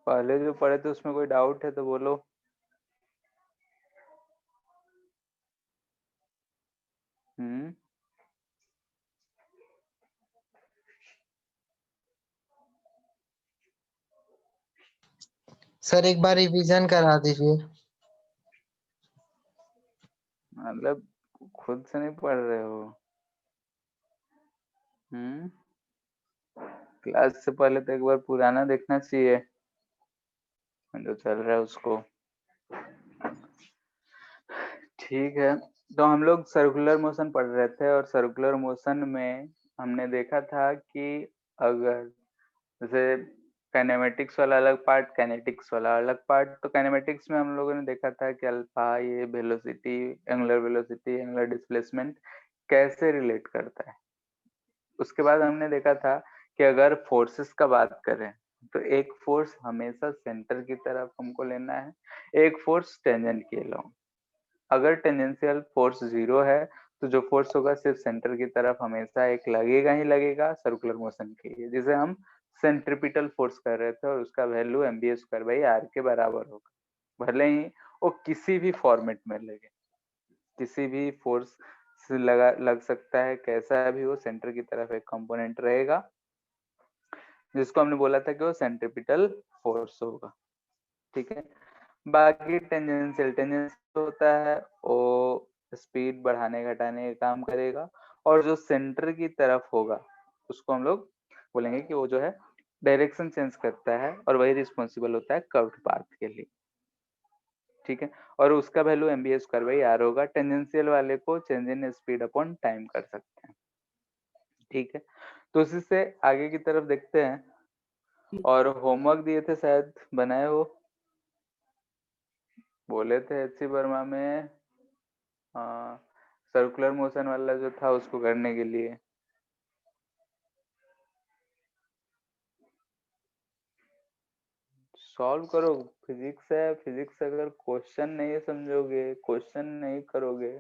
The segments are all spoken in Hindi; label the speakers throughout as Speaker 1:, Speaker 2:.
Speaker 1: पहले जो पढ़े थे उसमें कोई डाउट है तो बोलो। हम्म।
Speaker 2: सर एक बार रिवीजन करा दीजिए।
Speaker 1: मतलब खुद से नहीं पढ़ रहे हो? हम्म। क्लास से पहले तो एक बार पुराना देखना चाहिए जो चल रहा है उसको। ठीक है। तो हम लोग सर्कुलर मोशन पढ़ रहे थे और सर्कुलर मोशन में हमने देखा था कि अगर जैसे काइनेमेटिक्स वाला अलग पार्ट, काइनेटिक्स वाला अलग पार्ट, तो काइनेमेटिक्स में हम लोगों ने देखा था कि अल्फा ये वेलोसिटी, एंगुलर डिस्प्लेसमेंट कैसे रिलेट करता है। उसके बाद हमने देखा था कि अगर फोर्सेस का बात करें तो एक फोर्स हमेशा सेंटर की तरफ हमको लेना है, एक फोर्स टेंजेंट की लॉन्ग। अगर टेंजेंशियल फोर्स जीरो है तो जो फोर्स होगा सिर्फ सेंटर की तरफ हमेशा एक लगेगा ही लगेगा सर्कुलर मोशन के लिए, जिसे हम सेंट्रिपिटल फोर्स कर रहे थे, और उसका वैल्यू mv² के बराबर होगा। भले ही वो किसी भी फॉर्मेट में लगे, किसी भी फोर्स से लग सकता है, कैसा भी हो, सेंटर की तरफ एक कंपोनेंट रहेगा जिसको हमने बोला था कि वो सेंट्रिपिटल फोर्स होगा। ठीक है। बाकी टेंजेंशियल होता है वो स्पीड बढ़ाने घटाने का काम करेगा, और जो सेंटर की तरफ होगा उसको हम लोग बोलेंगे कि वो जो है डायरेक्शन चेंज करता है, और वही रिस्पॉन्सिबल होता है कर्व्ड पाथ के लिए। ठीक है। और उसका वैल्यू mv² होगा। टेंजेंशियल वाले को change in speed upon time कर सकते हैं। ठीक है। तो उसी से आगे की तरफ देखते हैं, और होमवर्क दिए थे शायद बनाए हो, बोले थे एचसी वर्मा में। हाँ, सर्कुलर मोशन वाला जो था उसको करने के लिए। सॉल्व करो। फिजिक्स है, फिजिक्स अगर क्वेश्चन नहीं समझोगे, क्वेश्चन नहीं करोगे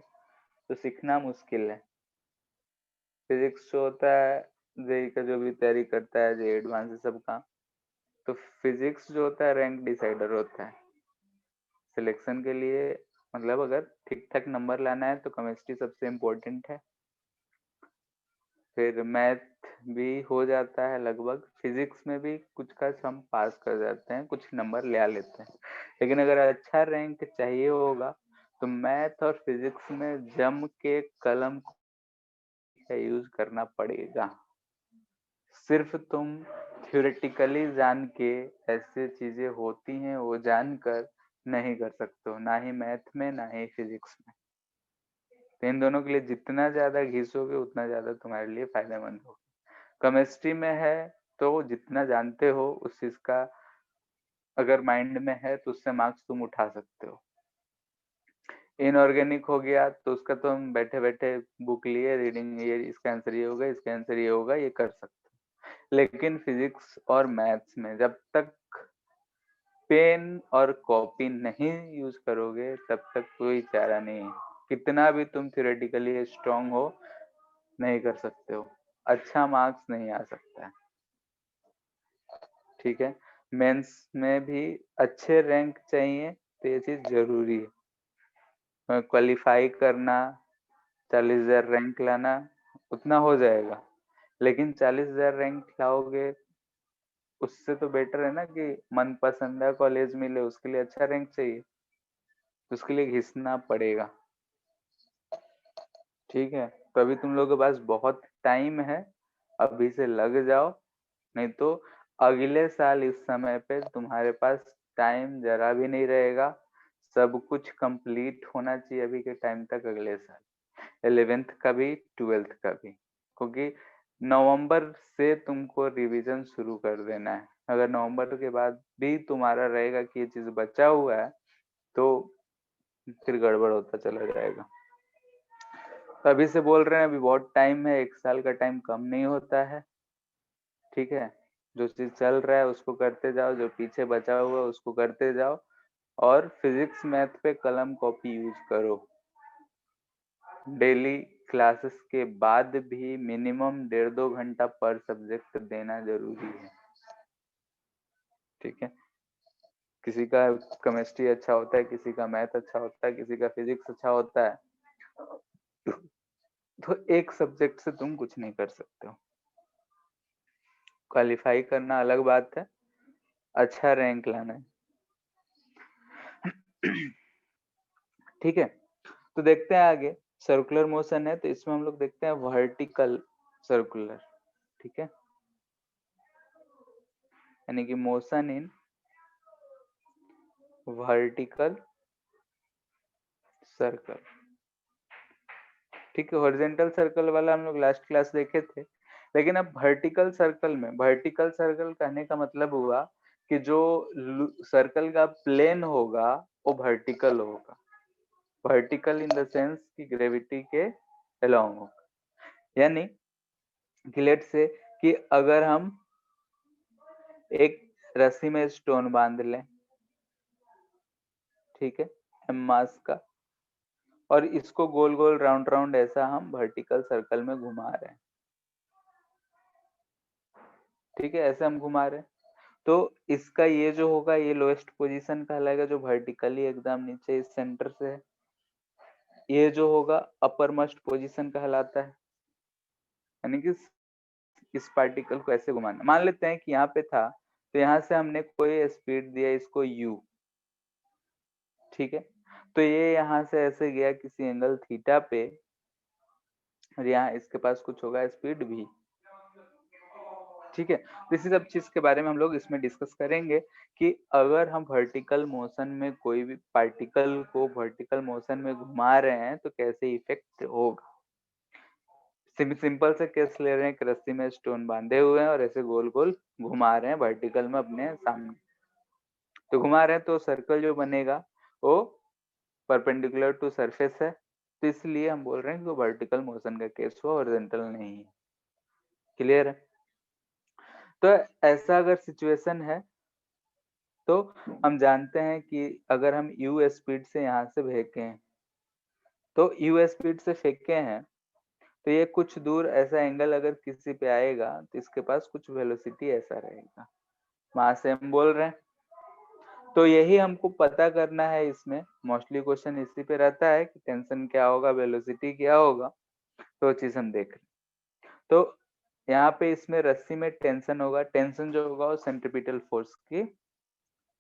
Speaker 1: तो सीखना मुश्किल है। फिजिक्स जो होता है, जेई का जो भी तैयारी करता है, जे एडवांस सबका, तो फिजिक्स जो होता है रैंक डिसाइडर होता है सिलेक्शन के लिए। मतलब अगर ठीक ठाक नंबर लाना है तो केमिस्ट्री सबसे इम्पोर्टेंट है, फिर मैथ भी हो जाता है लगभग, फिजिक्स में भी कुछ का हम पास कर जाते हैं, कुछ नंबर ले लेते हैं। लेकिन अगर अच्छा रैंक चाहिए होगा तो मैथ और फिजिक्स में जम के कलम का यूज करना पड़ेगा। सिर्फ तुम थ्योरेटिकली जान के ऐसे चीजें होती हैं वो जानकर नहीं कर सकते हो, ना ही मैथ में ना ही फिजिक्स में। तो इन दोनों के लिए जितना ज्यादा घिसोगे उतना ज्यादा तुम्हारे लिए फायदेमंद होगा। केमिस्ट्री में है तो जितना जानते हो उस चीज का अगर माइंड में है तो उससे मार्क्स तुम उठा सकते हो। इनऑर्गेनिक हो गया तो उसका तो हम बैठे बैठे बुक लिए रीडिंग, ये इसका आंसर ये होगा, इसका आंसर ये होगा, ये कर सकते हो। लेकिन फिजिक्स और मैथ्स में जब तक पेन और कॉपी नहीं यूज करोगे तब तक कोई चारा नहीं है। कितना भी तुम थियोरेटिकली स्ट्रांग हो, नहीं कर सकते हो, अच्छा मार्क्स नहीं आ सकता है। ठीक है। मेंस में भी अच्छे रैंक चाहिए तो ये चीज जरूरी है। क्वालिफाई करना, 40,000 रैंक लाना, उतना हो जाएगा। लेकिन 40,000 रैंक लाओगे उससे तो बेटर है ना कि मन पसंदा कॉलेज मिले, उसके लिए अच्छा रैंक चाहिए, तो उसके लिए घिसना पड़ेगा। ठीक है। तो अभी तुम लोगों के पास बहुत टाइम है, अभी से लग जाओ, नहीं तो अगले साल इस समय पे तुम्हारे पास टाइम जरा भी नहीं रहेगा। सब कुछ कंप्लीट होना चाहिए अभी के टाइम तक, अगले साल 11th का भी 12th का भी, क्योंकि नवंबर से तुमको रिवीजन शुरू कर देना है। अगर नवंबर के बाद भी तुम्हारा रहेगा कि ये चीज बचा हुआ है तो फिर गड़बड़ होता चला जाएगा। तो अभी से बोल रहे हैं, अभी बहुत टाइम है, एक साल का टाइम कम नहीं होता है। ठीक है। जो चीज चल रहा है उसको करते जाओ, जो पीछे बचा हुआ है उसको करते जाओ, और फिजिक्स मैथ पे कलम कॉपी यूज करो। डेली क्लासेस के बाद भी मिनिमम 1.5-2 घंटा पर सब्जेक्ट देना जरूरी है। ठीक है। किसी का केमिस्ट्री अच्छा होता है, किसी का मैथ अच्छा होता है, किसी का फिजिक्स अच्छा होता है। तो एक सब्जेक्ट से तुम कुछ नहीं कर सकते हो। क्वालिफाई करना अलग बात है, अच्छा रैंक लाना है। ठीक है, तो देखते हैं आगे। सर्कुलर मोशन है तो इसमें हम लोग देखते हैं वर्टिकल सर्कुलर। ठीक है, यानी कि मोशन इन वर्टिकल सर्कल। ठीक है, हॉरिजॉन्टल सर्कल वाला हम लोग लास्ट क्लास देखे थे, लेकिन अब वर्टिकल सर्कल में, वर्टिकल सर्कल कहने का मतलब हुआ कि जो सर्कल का प्लेन होगा वो वर्टिकल होगा। वर्टिकल इन द सेंस कि ग्रेविटी के अलोंग होगा। यानी कि लेट से कि अगर हम एक रस्सी में स्टोन बांध लें, ठीक है, एम मास का, और इसको गोल गोल राउंड राउंड ऐसा हम वर्टिकल सर्कल में घुमा रहे हैं। ठीक है, ऐसे हम घुमा रहे हैं, तो इसका ये जो होगा ये लोएस्ट पोजीशन कहलाएगा, जो वर्टिकली एकदम नीचे इस सेंटर से है। ये जो होगा अपर मोस्ट पोजीशन कहलाता है। यानी कि इस पार्टिकल को ऐसे घुमाना। मान लेते हैं कि यहाँ पे था, तो यहाँ से हमने कोई स्पीड दिया इसको u। ठीक है, तो ये यहाँ से ऐसे गया किसी एंगल थीटा पे, और यहाँ इसके पास कुछ होगा स्पीड v। ठीक है, तो इसी सब चीज के बारे में हम लोग इसमें डिस्कस करेंगे कि अगर हम वर्टिकल मोशन में कोई भी पार्टिकल को वर्टिकल मोशन में घुमा रहे हैं तो कैसे इफेक्ट होगा। सिंपल से केस ले रहे हैं कि रस्सी में स्टोन बांधे हुए हैं और ऐसे गोल गोल घुमा रहे हैं वर्टिकल में अपने सामने। तो घुमा रहे हैं तो सर्कल जो बनेगा वो परपेंडिकुलर टू सरफेस है, तो इसलिए हम बोल रहे हैं कि वो वर्टिकल मोशन का केस हुआ, हॉरिजॉन्टल नहीं है। क्लियर है? तो ऐसा अगर सिचुएशन है तो हम जानते हैं कि अगर हम u स्पीड से यहाँ से फेंकें, तो u स्पीड से फेंके हैं तो ये कुछ दूर ऐसा एंगल अगर किसी पे आएगा तो इसके पास कुछ वेलोसिटी ऐसा रहेगा। वहां से हम बोल रहे हैं, तो यही हमको पता करना है। इसमें मोस्टली क्वेश्चन इसी पे रहता है कि टेंशन क्या होगा, वेलोसिटी क्या होगा, तो चीज हम देख रहे हैं। तो यहाँ पे इसमें रस्सी में टेंशन होगा, टेंशन जो होगा वो सेंट्रीपिटल फोर्स की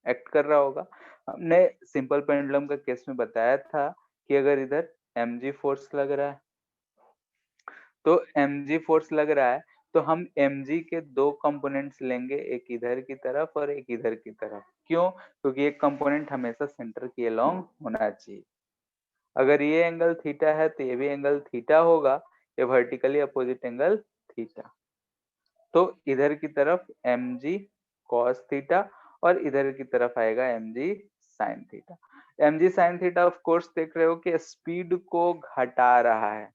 Speaker 1: एक्ट कर रहा होगा। हमने सिंपल पेंडुलम का केस में बताया था कि अगर इधर mg फोर्स लग रहा है, तो mg फोर्स लग रहा है तो हम mg के दो कंपोनेंट्स लेंगे, एक इधर की तरफ और एक इधर की तरफ। क्यों? क्योंकि एक कंपोनेंट हमेशा सेंटर के अलोंग होना चाहिए। अगर ये एंगल थीटा है तो ये भी एंगल थीटा होगा, ये वर्टिकली अपोजिट एंगल थीटा। तो इधर की तरफ mg cos थीटा और इधर की तरफ आएगा mg sin theta. mg sin theta of course देख रहे हो कि स्पीड को घटा रहा है।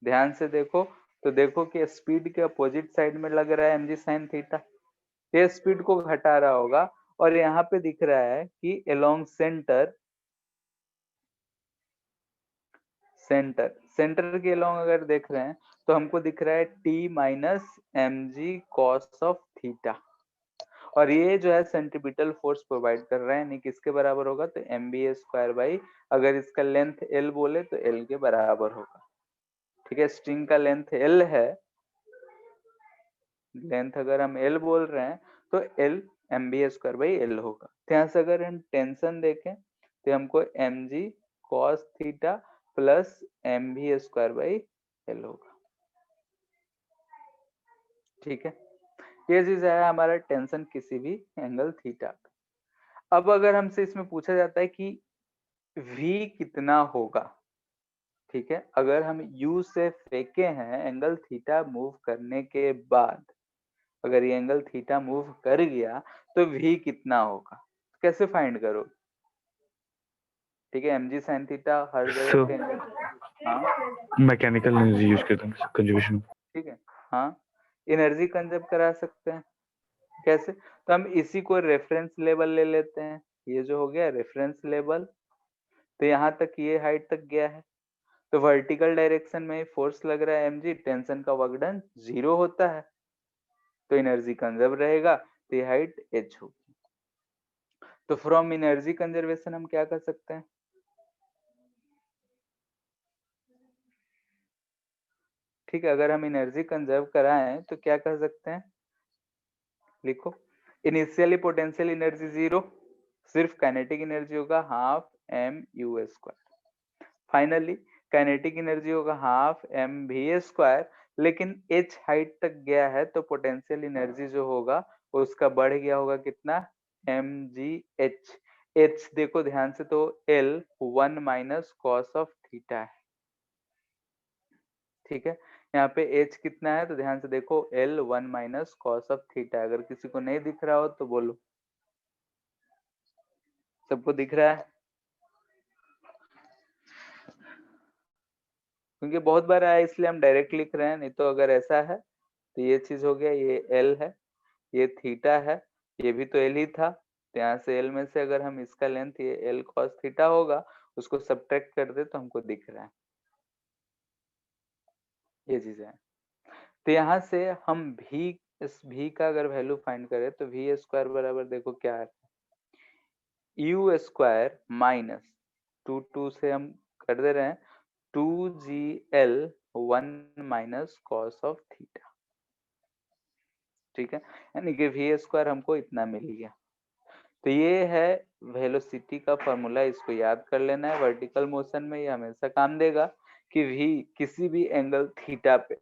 Speaker 1: ध्यान से देखो तो देखो कि स्पीड के अपोजिट साइड में लग रहा है mg sin थीटा, ये स्पीड को घटा रहा होगा। और यहाँ पे दिख रहा है कि अलोंग सेंटर, सेंटर के अलोंग अगर देख रहे हैं तो हमको दिख रहा है t minus mg cos of theta, और ये जो है सेंट्रीपिटल फोर्स प्रोवाइड कर रहा है, यानी किसके बराबर होगा, तो mba स्क्वायर बाई, अगर इसका लेंथ l बोले तो l के बराबर होगा। ठीक है, स्ट्रिंग का लेंथ l है, लेंथ अगर हम l बोल रहे हैं तो l mba square by l होगा। तो यहाँ से अगर हम टेंशन देखें तो हमको mg cos theta plus mv square by l होगा। ठीक है, ये चीज है हमारा टेंशन किसी भी एंगल थीटा पे। अब अगर हमसे इसमें पूछा जाता है कि v कितना होगा, ठीक है, अगर हम u से फेंके हैं एंगल थीटा मूव करने के बाद, अगर ये एंगल थीटा मूव कर गया तो v कितना होगा, कैसे फाइंड करो? ठीक है, mg sin थीटा हर जगह
Speaker 3: So
Speaker 1: के एंगल। हाँ
Speaker 3: मैकेनिकल एनर्जी यूज करते हैं कंजर्वेशन।
Speaker 1: ठीक है, हाँ एनर्जी कंजर्व करा सकते हैं। कैसे? तो हम इसी को रेफरेंस लेवल ले लेते हैं, ये जो हो गया रेफरेंस लेवल, तो यहाँ तक ये हाइट तक गया है, तो वर्टिकल डायरेक्शन में फोर्स लग रहा है mg, टेंशन का वर्क डन 0 होता है, तो एनर्जी कंजर्व रहेगा, तो ये हाइट h होगी। तो फ्रॉम एनर्जी कंजर्वेशन हम क्या कर सकते हैं? ठीक है, अगर हम एनर्जी कंजर्व कराएं तो क्या कर सकते हैं? लिखो, इनिशियली पोटेंशियल एनर्जी 0, सिर्फ काइनेटिक एनर्जी होगा half M U square. Finally kinetic energy होगा हाफ एम वी स्क्वायर, लेकिन h हाइट तक गया है तो पोटेंशियल एनर्जी जो होगा उसका बढ़ गया होगा कितना? M G H. एच देखो ध्यान से, तो L 1 minus cos of theta है। ठीक है, यहाँ पे h कितना है तो ध्यान से देखो, L 1 minus cos of theta. अगर किसी को नहीं दिख रहा हो तो बोलो। सबको दिख रहा है? क्योंकि बहुत बार आया इसलिए हम डायरेक्ट लिख रहे हैं, नहीं तो अगर ऐसा है तो ये चीज हो गया, ये L है, ये थीटा है, ये भी तो L ही था, तो यहाँ से L में से अगर हम इसका लेंथ ये L cos थीटा होगा, उसको सब्ट्रैक्ट कर दे तो हमको दिख रहा है ये चीजें है। तो यहाँ से हम भी इस v का अगर वैल्यू फाइंड करें तो v स्क्वायर बराबर देखो क्या है, यू स्क्वायर माइनस 2 से हम कर दे रहे हैं 2gl 1 minus cos of theta. ठीक है, यानी कि वी स्क्वायर हमको इतना मिल गया। तो ये है वेलोसिटी का फॉर्मूला, इसको याद कर लेना है। वर्टिकल मोशन में ये हमेशा काम देगा कि v किसी भी एंगल थीटा पे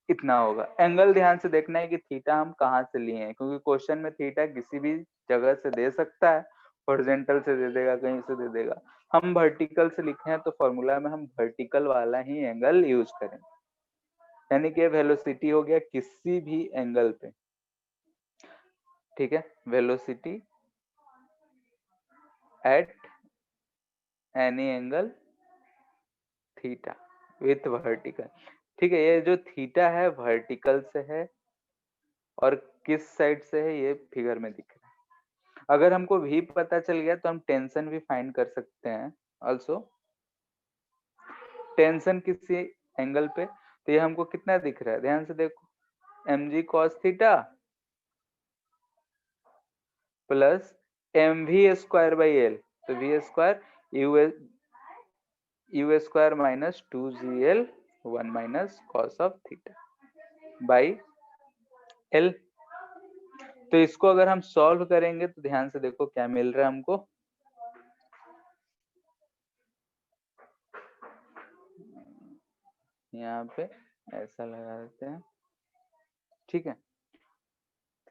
Speaker 1: इतना होगा। एंगल ध्यान से देखना है कि थीटा हम कहाँ से लिए हैं, क्योंकि क्वेश्चन में थीटा किसी भी जगह से दे सकता है, हॉरिजॉन्टल से दे देगा, कहीं से दे देगा। हम वर्टिकल से लिखे हैं तो फॉर्मूला में हम वर्टिकल वाला ही एंगल यूज करेंगे, यानी कि वेलोसिटी हो गया किसी भी एंगल पे। ठीक है, velocity at any angle theta with vertical. ठीक है, ये जो थीटा है वर्टिकल से है और किस साइड से है ये फिगर में दिख रहा है। अगर हमको भी पता चल गया तो हम टेंशन भी फाइंड कर सकते हैं ऑल्सो। टेंशन किसी एंगल पे, तो ये हमको कितना दिख रहा है, ध्यान से देखो, M G cos theta plus M V square by L, तो V square U square minus 2gl 1 minus cos of theta by L. तो इसको अगर हम सॉल्व करेंगे तो ध्यान से देखो क्या मिल रहा है हमको। यहाँ पे ऐसा लगा देते हैं। ठीक है,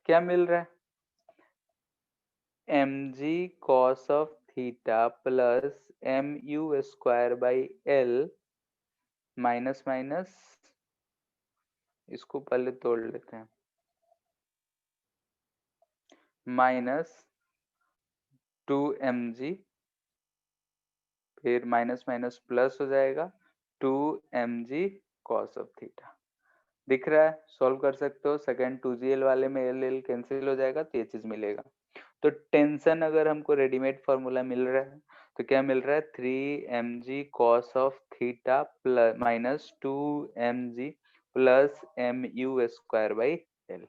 Speaker 1: क्या मिल रहा है? M G cos of theta plus M U square by L minus minus, इसको पहले तोड़ लेते हैं, माइनस 2mg, फिर माइनस माइनस प्लस हो जाएगा 2mg कॉस ऑफ थीटा। दिख रहा है? सॉल्व कर सकते हो। सेकंड 2gl वाले में एल एल कैंसिल हो जाएगा तो ये चीज मिलेगा। तो टेंशन अगर हमको रेडीमेड फॉर्मूला मिल रहा है तो क्या मिल रहा है, 3mg cos of theta plus minus 2mg plus M U square by L.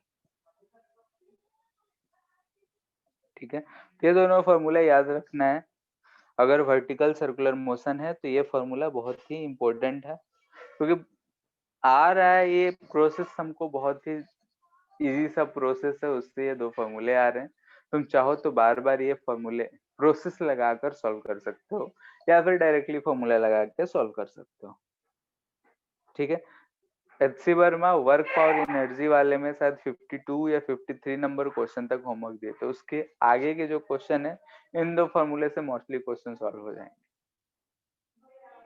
Speaker 1: ठीक है, तो ये दोनों फॉर्मूला याद रखना है। अगर वर्टिकल सर्कुलर मोशन है तो ये फॉर्मूला बहुत ही इंपॉर्टेंट है, क्योंकि आ रहा है ये प्रोसेस हमको, बहुत ही इजी सा प्रोसेस है, उससे ये दो फॉर्मूले आ रहे हैं। तुम चाहो तो बार बार ये फॉर्मूले प्रोसेस लगाकर सॉल्व कर सकते हो, या फिर डायरेक्टली फॉर्मूला लगा के सॉल्व कर सकते हो। ठीक है, HC Verma work power energy वाले में शायद 52 या 53 नंबर क्वेश्चन तक होमवर्क दिए, तो उसके आगे के जो क्वेश्चन है इन दो फॉर्मूले से मोस्टली क्वेश्चन सॉल्व हो जाएंगे।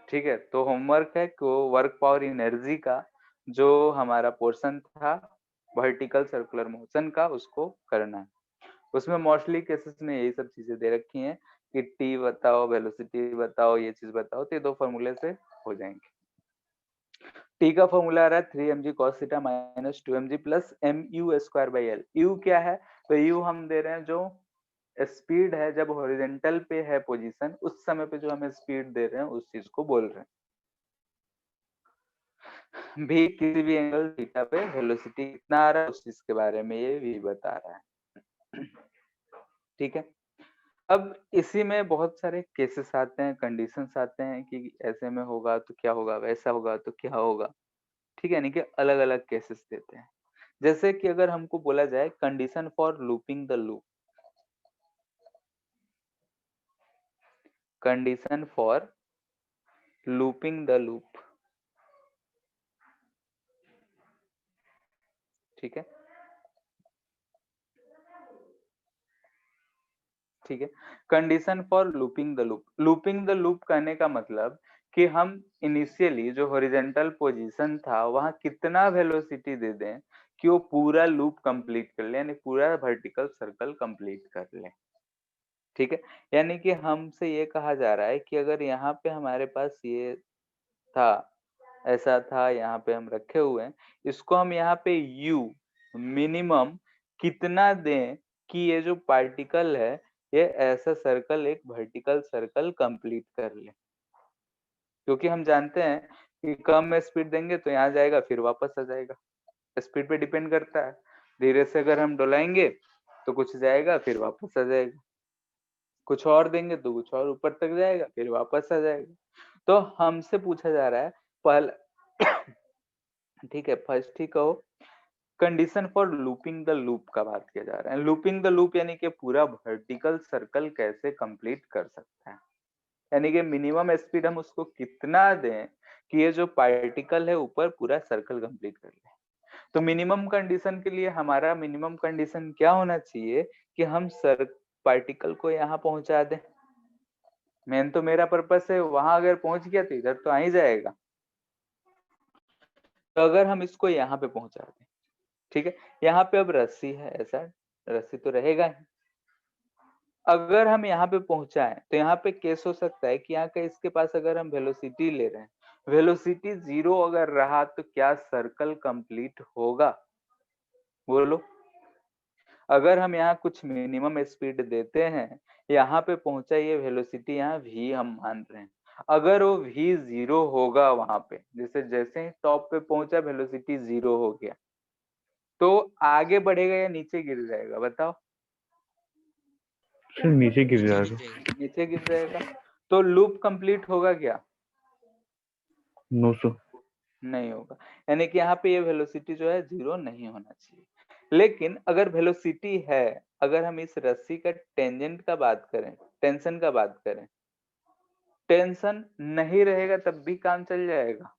Speaker 1: ठीक है, तो होमवर्क है कि वर्क पावर एनर्जी का जो हमारा पोर्शन था वर्टिकल सर्कुलर मोशन का, उसको करना है। उसमें मोस्टली केसेस में यही सब चीजें दे रखी हैं कि टी बताओ, वेलोसिटी बताओ, ये चीज बताओ, तो ये दो फॉर्मूले से हो जाएंगे। टी का फॉर्मूला आ रहा है 3mg cos theta minus 2mg plus M U square by L. U क्या है, तो यू हम दे रहे हैं जो स्पीड है जब हॉरिजॉन्टल पे है पोजीशन, उस समय पे जो हमें स्पीड दे रहे हैं उस चीज को बोल रहे हैं। भी किसी भी एंगल थीटा पे वेलोसिटी कितना आ रहा है उस चीज के बारे में ये भी बता रहा है। ठीक है, अब इसी में बहुत सारे केसेस आते हैं, कंडीशंस आते हैं कि ऐसे में होगा तो क्या होगा, वैसा होगा तो क्या होगा, ठीक है, यानी कि अलग अलग केसेस देते हैं। जैसे कि अगर हमको बोला जाए condition for looping the loop, condition for looping the loop, ठीक है, ठीक है। Condition for looping the loop, looping the loop कहने का मतलब कि हम इनिशियली जो हॉरिजेंटल पोजीशन था वहां कितना वेलोसिटी दे दें कि वो पूरा लूप कंप्लीट कर ले, यानी पूरा वर्टिकल सर्कल कंप्लीट कर ले, ठीक है। यानी कि हमसे ये कहा जा रहा है कि अगर यहाँ पे हमारे पास ये था, ऐसा था, यहाँ पे हम रखे हुए हैं, इसको हम यहाँ पे u मिनिमम कितना दें कि ये जो पार्टिकल है ये ऐसा सर्कल, एक वर्टिकल सर्कल कंप्लीट कर ले, क्योंकि हम जानते हैं कि कम स्पीड देंगे तो यहाँ जाएगा फिर वापस आ जाएगा, स्पीड पे डिपेंड करता है। धीरे से अगर हम डोलाएंगे तो कुछ जाएगा फिर वापस आ जाएगा, कुछ और देंगे तो कुछ और ऊपर तक जाएगा फिर वापस आ जाएगा। तो हमसे पूछा जा रहा है पहला ठीक है, फर्स्ट ही कहो, condition for looping the loop का बात किया जा रहा है। लूपिंग द लूप यानी कि पूरा वर्टिकल सर्कल कैसे कंप्लीट कर सकता है, यानी कि मिनिमम स्पीड हम उसको कितना दें कि ये जो पार्टिकल है ऊपर पूरा सर्कल कंप्लीट कर ले। तो मिनिमम कंडीशन के लिए हमारा मिनिमम कंडीशन क्या होना चाहिए कि हम सर पार्टिकल को यहाँ पहुंचा दें। मेन तो मेरा पर्पस है वहां अगर पहुंच गया तो इधर तो आ ही जाएगा, तो अगर हम इसको यहाँ पे पहुंचा दें, ठीक है, यहाँ पे अब रस्सी है, ऐसा रस्सी तो रहेगा ही। अगर हम यहाँ पे पहुंचाएं तो यहाँ पे केस हो सकता है कि यहाँ का इसके पास अगर हम वेलोसिटी ले रहे हैं, वेलोसिटी 0 अगर रहा तो क्या सर्कल कंप्लीट होगा, बोलो। अगर हम यहाँ कुछ मिनिमम स्पीड देते हैं, यहाँ पे पहुंचा, ये वेलोसिटी यहाँ v हम मान रहे हैं, अगर वो v 0 होगा वहां पे, जैसे जैसे ही टॉप पे पहुंचा वेलोसिटी 0 हो गया, तो आगे बढ़ेगा या नीचे गिर जाएगा, बताओ।
Speaker 3: सर नीचे गिर जाएगा।
Speaker 1: नीचे गिर जाएगा, तो लूप कंप्लीट होगा क्या,
Speaker 3: नो सर।
Speaker 1: नहीं होगा, यानी कि यहाँ पे ये वेलोसिटी जो है 0 नहीं होना चाहिए। लेकिन अगर वेलोसिटी है, अगर हम इस रस्सी का टेंजेंट का बात करें, टेंशन का बात करें, टेंशन नहीं रहेगा तब भी काम चल जाएगा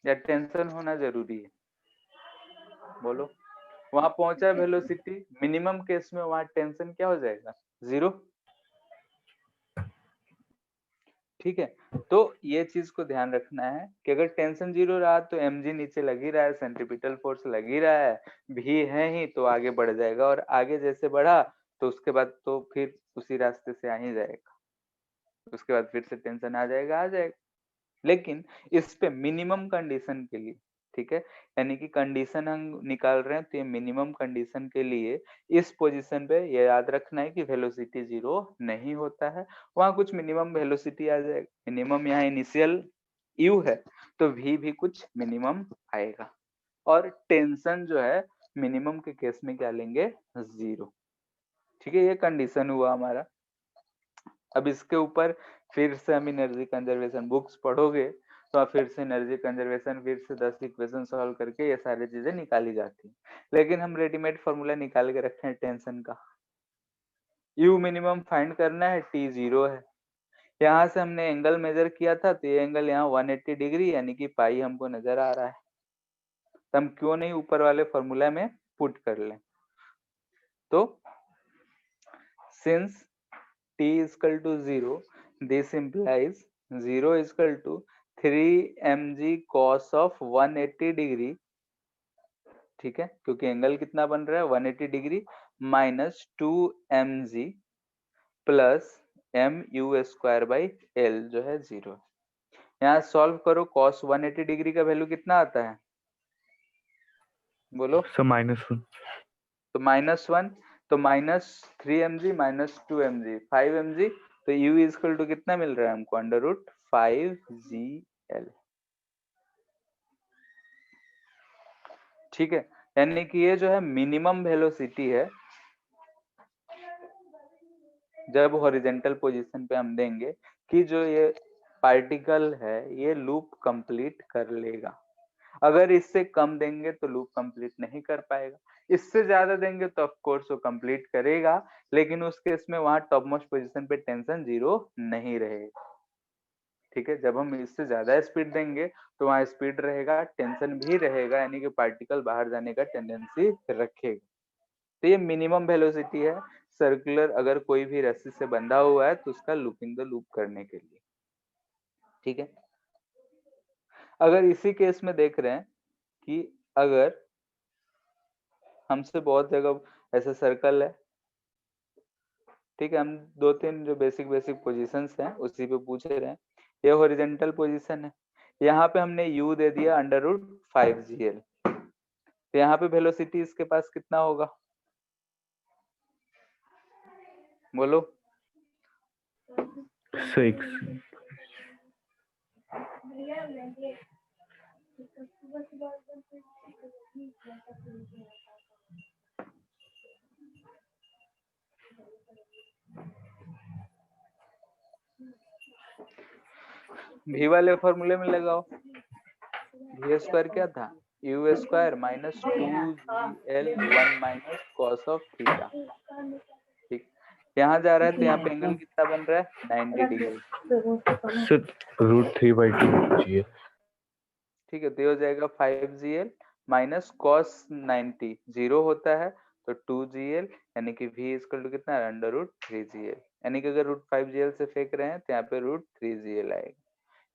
Speaker 1: या टेंशन होना जरूरी है, बोलो। वहां पहुंचा वेलोसिटी मिनिमम केस में, वहां टेंशन क्या हो जाएगा, 0, ठीक है। तो ये चीज को ध्यान रखना है कि अगर टेंशन 0 रहा तो mg नीचे लग ही रहा है, सेंट्रीपिटल फोर्स लग ही रहा है, भी है ही, तो आगे बढ़ जाएगा, और आगे जैसे बढ़ा तो उसके बाद तो फिर उसी रास्ते से आ ही जाएगा, उसके बाद फिर से टेंशन आ जाएगा, आ जाएगा। लेकिन इस पे मिनिमम कंडीशन के लिए, ठीक है, यानी कि कंडीशन हम निकाल रहे हैं तो ये मिनिमम कंडीशन के लिए इस पोजीशन पे ये याद रखना है कि वेलोसिटी 0 नहीं होता है, वहां कुछ मिनिमम वेलोसिटी आ जाएगा, मिनिमम यहाँ इनिशियल u है तो v भी कुछ मिनिमम आएगा, और टेंशन जो है मिनिमम के केस में क्या लेंगे, 0, ठीक है। ये कंडीशन हुआ हमारा। अब इसके ऊपर फिर से हम एनर्जी कंजर्वेशन बुक्स पढ़ोगे तो आप फिर से एनर्जी कंजर्वेशन फिर से 10 इक्वेशन सॉल्व करके ये सारी चीजें निकाली जाती हैं, लेकिन हम रेडीमेड फॉर्मूला निकाल के रखे हैं टेंशन का। यू मिनिमम फाइंड करना है, टी 0 है, यहाँ से हमने एंगल मेजर किया था तो ये एंगल यहाँ 180 डिग्री यानी कि पाई हमको नजर आ रहा है, तो हम क्यों नहीं ऊपर वाले फॉर्मूला में पुट कर लें। तो since t is equal to 0, this implies 0 is equal to 3 mg cos of 180 degree, ठीक है, क्योंकि एंगल कितना बन रहा है 180 degree, minus 2 mg plus M U square by L जो है 0। यहाँ सॉल्व करो, cos 180 डिग्री का वैल्यू कितना आता है, बोलो।
Speaker 3: सर -1।
Speaker 1: तो -1, तो -3 mg माइनस 2 mg 5 mg, तो u इज इक्वल टू कितना मिल रहा है हमको, √5gl, ठीक है। यानी कि ये जो है मिनिमम वेलोसिटी है, जब हॉरिजेंटल पोजीशन पे हम देंगे कि जो ये पार्टिकल है ये लूप कंप्लीट कर लेगा। अगर इससे कम देंगे तो लूप कंप्लीट नहीं कर पाएगा, इससे ज्यादा देंगे तो ऑफ कोर्स वो कंप्लीट करेगा, लेकिन उस केस में वहां टॉप मोस्ट पोजीशन पे टेंशन 0 नहीं रहेगा। ठीक है, जब हम इससे ज्यादा स्पीड देंगे तो वहां स्पीड रहेगा, टेंशन भी रहेगा, यानी कि पार्टिकल बाहर जाने का टेंडेंसी रखेगा। तो ये मिनिमम वेलोसिटी है सर्कुलर अगर कोई भी रस्सी से बंधा हुआ है तो उसका लूपिंग द लूप करने के लिए। ठीक है, अगर इसी केस में देख रहे हैं कि अगर हमसे बहुत जगह ऐसे सर्कल है, ठीक है, हम दो तीन जो बेसिक पोजीशंस हैं उसी पे पूछ रहे हैं। ये हॉरिजेंटल पोजीशन है, यहाँ पे हमने u दे दिया √5gl, तो यहाँ पे वेलोसिटी इसके पास कितना होगा बोलो?
Speaker 3: 6
Speaker 1: v वाले फॉर्मूले में लगाओ। v स्क्वायर क्या था? u square minus 2gl 1 - cos of theta. ठीक, यहाँ जा रहा है तो यहाँ पे एंगल कितना बन रहा है? 90 डिग्री।
Speaker 3: √3/2
Speaker 1: ठीक है, तो ये हो जाएगा 5gl माइनस cos 90, 0 होता है तो 2gl, यानी कि v इक्वल टू कितना है? √3gl, यानी कि अगर √5gl से फेंक रहे हैं तो यहाँ पे √3gl आएगा।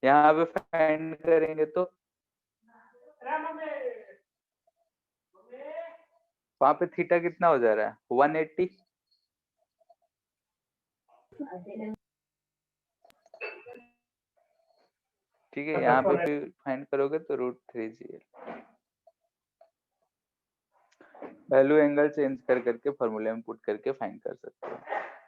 Speaker 1: यहाँ पे फाइंड करेंगे तो वहां पे थीटा कितना हो जा रहा है? 180। ठीक है, यहाँ पे फिर फाइंड करोगे तो √3gl। वैल्यू एंगल चेंज कर करके फॉर्मूले में पुट करके फाइंड कर सकते हो।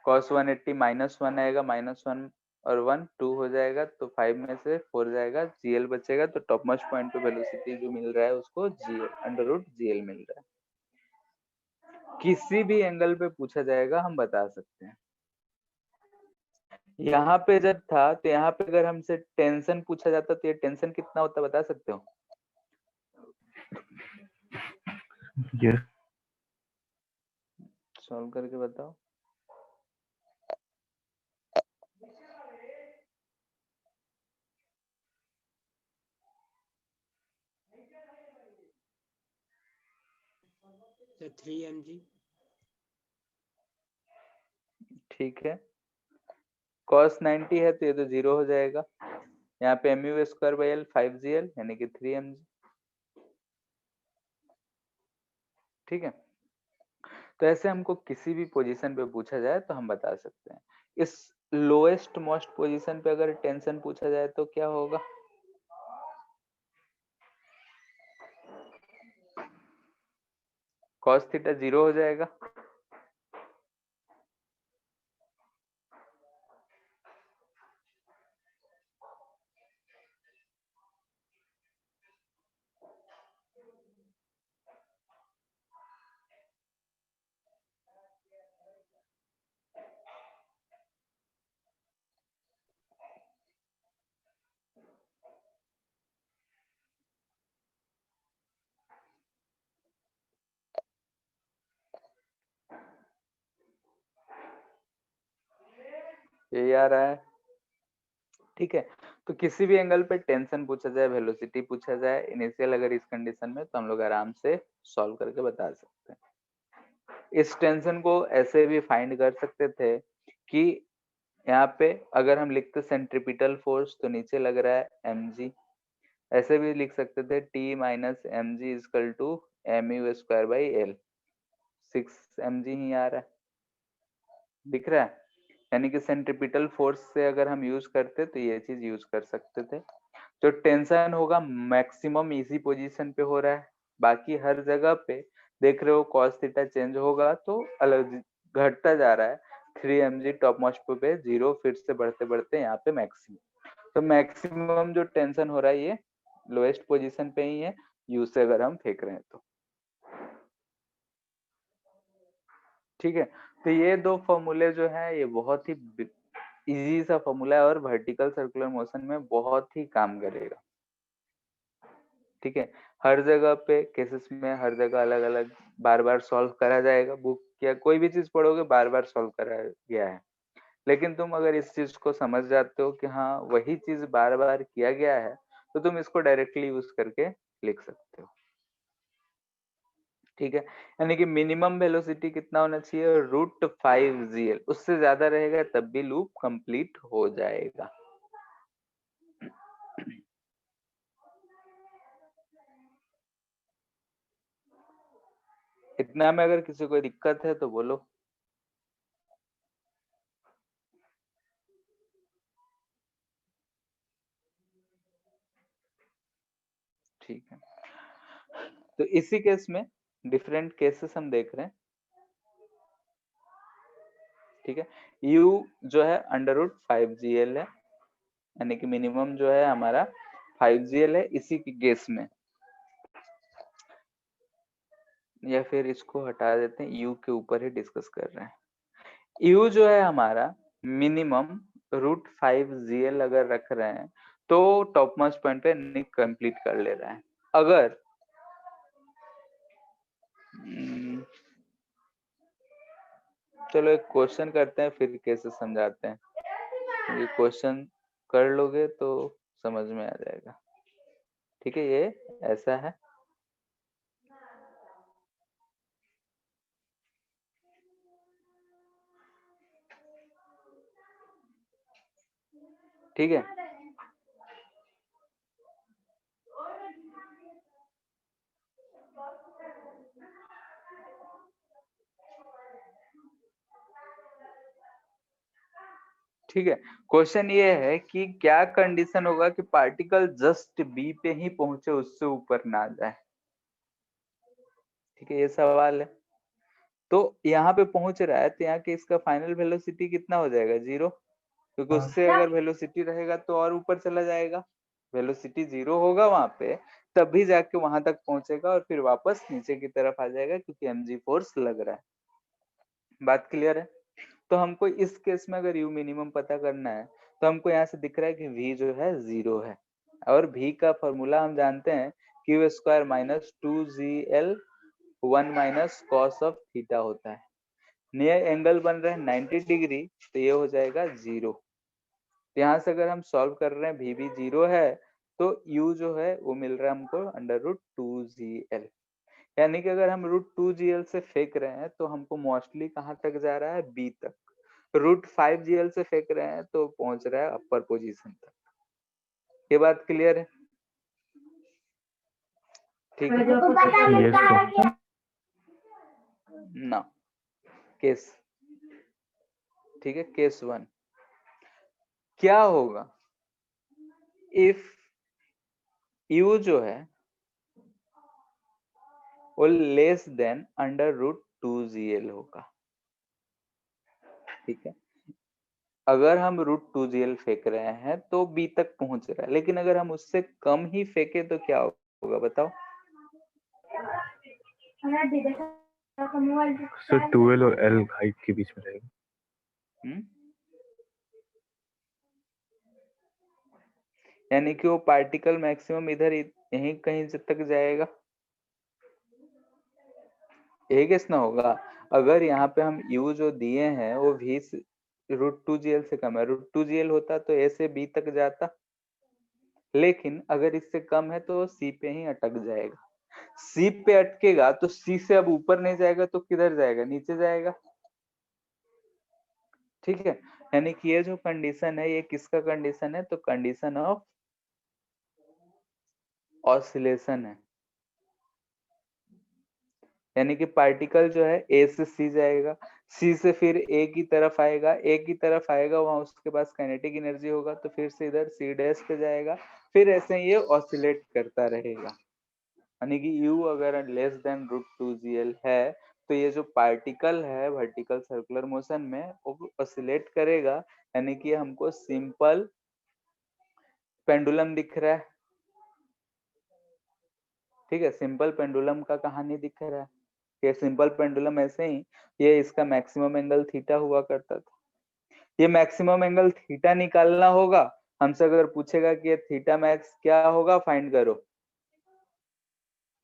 Speaker 1: cos 180 -1 आएगा, -1 और 1 2 हो जाएगा, तो 5 में से 4 जाएगा, gl बचेगा, तो टॉप मोस्ट पॉइंट पे वेलोसिटी जो मिल रहा है उसको √gl मिल रहा है। किसी भी एंगल पे पूछा जाएगा हम बता सकते हैं। यहाँ पे जब था तो यहाँ पे अगर हमसे टेंशन पूछा जाता तो ये टेंशन कितना होता बता सकते हो?
Speaker 3: Yes.
Speaker 1: सॉल्व करके बताओ।
Speaker 4: तो 3 mg।
Speaker 1: ठीक है, cos 90 है तो ये तो 0 हो जाएगा, यहाँ पे mu square by l 5gl यानी कि 3 mg। ठीक है, तो ऐसे हमको किसी भी पोजीशन पे पूछा जाए तो हम बता सकते हैं। इस लोएस्ट मोस्ट पोजीशन पे अगर टेंशन पूछा जाए तो क्या होगा? cos थीटा 0 हो जाएगा। ये आ रहा है। ठीक है, तो किसी भी एंगल पे टेंशन पूछा जाए, वेलोसिटी पूछा जाए इनिशियल, अगर इस कंडीशन में, तो हम लोग आराम से सॉल्व करके बता सकते हैं। इस टेंशन को ऐसे भी फाइंड कर सकते थे कि यहाँ पे अगर हम लिखते सेंट्रीपिटल फोर्स तो नीचे लग रहा है mg, ऐसे भी लिख सकते थे T - mg equal to mu square by l, 6 mg ही आ रहा है, दिख रहा है, यानी कि सेंट्रीपिटल फोर्स से अगर हम यूज करते तो ये चीज यूज कर सकते थे। जो टेंशन होगा मैक्सिमम इसी पोजीशन पे हो रहा है, बाकी हर जगह पे देख रहे हो cos थीटा चेंज होगा तो अलग घटता जा रहा है। 3 mg टॉप मोस्ट पे 0, फिर से बढ़ते बढ़ते यहाँ पे मैक्सिमम, तो मैक्सिमम जो टेंशन हो रहा है ये लोएस्ट पोजीशन पे ही है, यू से अगर हम फेंक रहे हैं तो। ठीक है, तो ये दो फॉर्मूले जो है ये बहुत ही इजी सा फॉर्मूला है और वर्टिकल सर्कुलर मोशन में बहुत ही काम करेगा। ठीक है, हर जगह पे केसेस में हर जगह अलग अलग बार बार सॉल्व करा जाएगा। बुक या कोई भी चीज पढ़ोगे बार बार सॉल्व करा गया है, लेकिन तुम अगर इस चीज को समझ जाते हो कि हाँ वही चीज बार बार किया गया है, तो तुम इसको डायरेक्टली यूज करके लिख सकते हो। ठीक है, यानी कि मिनिमम वेलोसिटी कितना होना चाहिए, √5gl। उससे ज्यादा रहेगा तब भी लूप कंप्लीट हो जाएगा। इतना में अगर किसी को दिक्कत है तो बोलो। ठीक है, तो इसी केस में डिफरेंट केसेस हम देख रहे हैं। ठीक है, u जो है √5gl है, यानी कि मिनिमम जो है हमारा 5gl है इसी की केस में। या फिर इसको हटा देते हैं, u के ऊपर ही डिस्कस कर रहे हैं। u जो है हमारा मिनिमम √5gl अगर रख रहे हैं तो टॉप मोस्ट पॉइंट पे निक कंप्लीट कर ले रहा है। अगर चलो एक क्वेश्चन करते हैं फिर कैसे समझाते हैं। ये क्वेश्चन कर लोगे तो समझ में आ जाएगा। ठीक है, ये ऐसा है। ठीक है, ठीक है, क्वेश्चन ये है कि क्या कंडीशन होगा कि पार्टिकल जस्ट बी पे ही पहुंचे, उससे ऊपर ना जाए। ठीक है, ये सवाल है। तो यहाँ पे पहुंच रहा है तो यहाँ के इसका फाइनल वेलोसिटी कितना हो जाएगा, 0, क्योंकि उससे अगर वेलोसिटी रहेगा तो और ऊपर चला जाएगा। वेलोसिटी 0 होगा वहां पे, तब भी जाके वहां तक पहुंचेगा और फिर वापस नीचे की तरफ आ जाएगा, क्योंकि mg फोर्स लग रहा है। बात क्लियर है? तो हमको इस केस में अगर u मिनिमम पता करना है तो हमको यहाँ से दिख रहा है कि v जो है 0 है, और v का फॉर्मूला हम जानते हैं q² minus 2gl 1 minus cos of theta होता है। नया एंगल बन रहा है 90 डिग्री, तो ये हो जाएगा 0। यहाँ से अगर हम सॉल्व कर रहे हैं v भी 0 है, तो u जो है वो मिल रहा है हमको √2gl। यानी कि अगर हम √2gl से फेंक रहे हैं तो हमको मोस्टली कहाँ तक जा रहा है, b तक। √5gl से फेंक रहे हैं तो पहुंच रहा है अपर पोजीशन तक। ये बात क्लियर है? ठीक है ना, केस। ठीक है, केस 1 क्या होगा इफ u जो है वो लेस देन √2gl होगा। ठीक है, अगर हम √2gl फेंक रहे हैं तो b तक पहुंच रहा है, लेकिन अगर हम उससे कम ही फेंके तो क्या होगा बताओ?
Speaker 3: सर 12 और L हाइट के बीच में रहेगा।
Speaker 1: यानी कि वो पार्टिकल मैक्सिमम इधर यहीं कहीं तक जाएगा। एक कैसे ना होगा, अगर यहाँ पे हम u जो दिए हैं वो v √2gl से कम है, √2gl होता तो a से b तक जाता, लेकिन अगर इससे कम है तो c पे ही अटक जाएगा। c पे अटकेगा तो c से अब ऊपर नहीं जाएगा तो किधर जाएगा, नीचे जाएगा। ठीक है, यानी कि ये जो कंडीशन है ये किसका कंडीशन है, तो कंडीशन ऑफ ऑसिलेशन है। यानी कि पार्टिकल जो है ए से सी जाएगा, सी से फिर ए की तरफ आएगा, ए की तरफ आएगा, वहां उसके पास काइनेटिक एनर्जी होगा तो फिर से इधर सी डैश पे जाएगा, फिर ऐसे ये ऑसिलेट करता रहेगा। यानी कि u अगर लेस देन √2gl है तो ये जो पार्टिकल है वर्टिकल सर्कुलर मोशन में वो ऑसिलेट करेगा। यानी कि हमको सिंपल पेंडुलम दिख रहा है। ठीक है, सिंपल पेंडुलम का कहानी दिख रहा है। ये सिंपल पेंडुलम ऐसे ही, ये इसका मैक्सिमम एंगल थीटा हुआ करता था। ये मैक्सिमम एंगल थीटा निकालना होगा, हमसे अगर पूछेगा कि ये थीटा मैक्स क्या होगा फाइंड करो,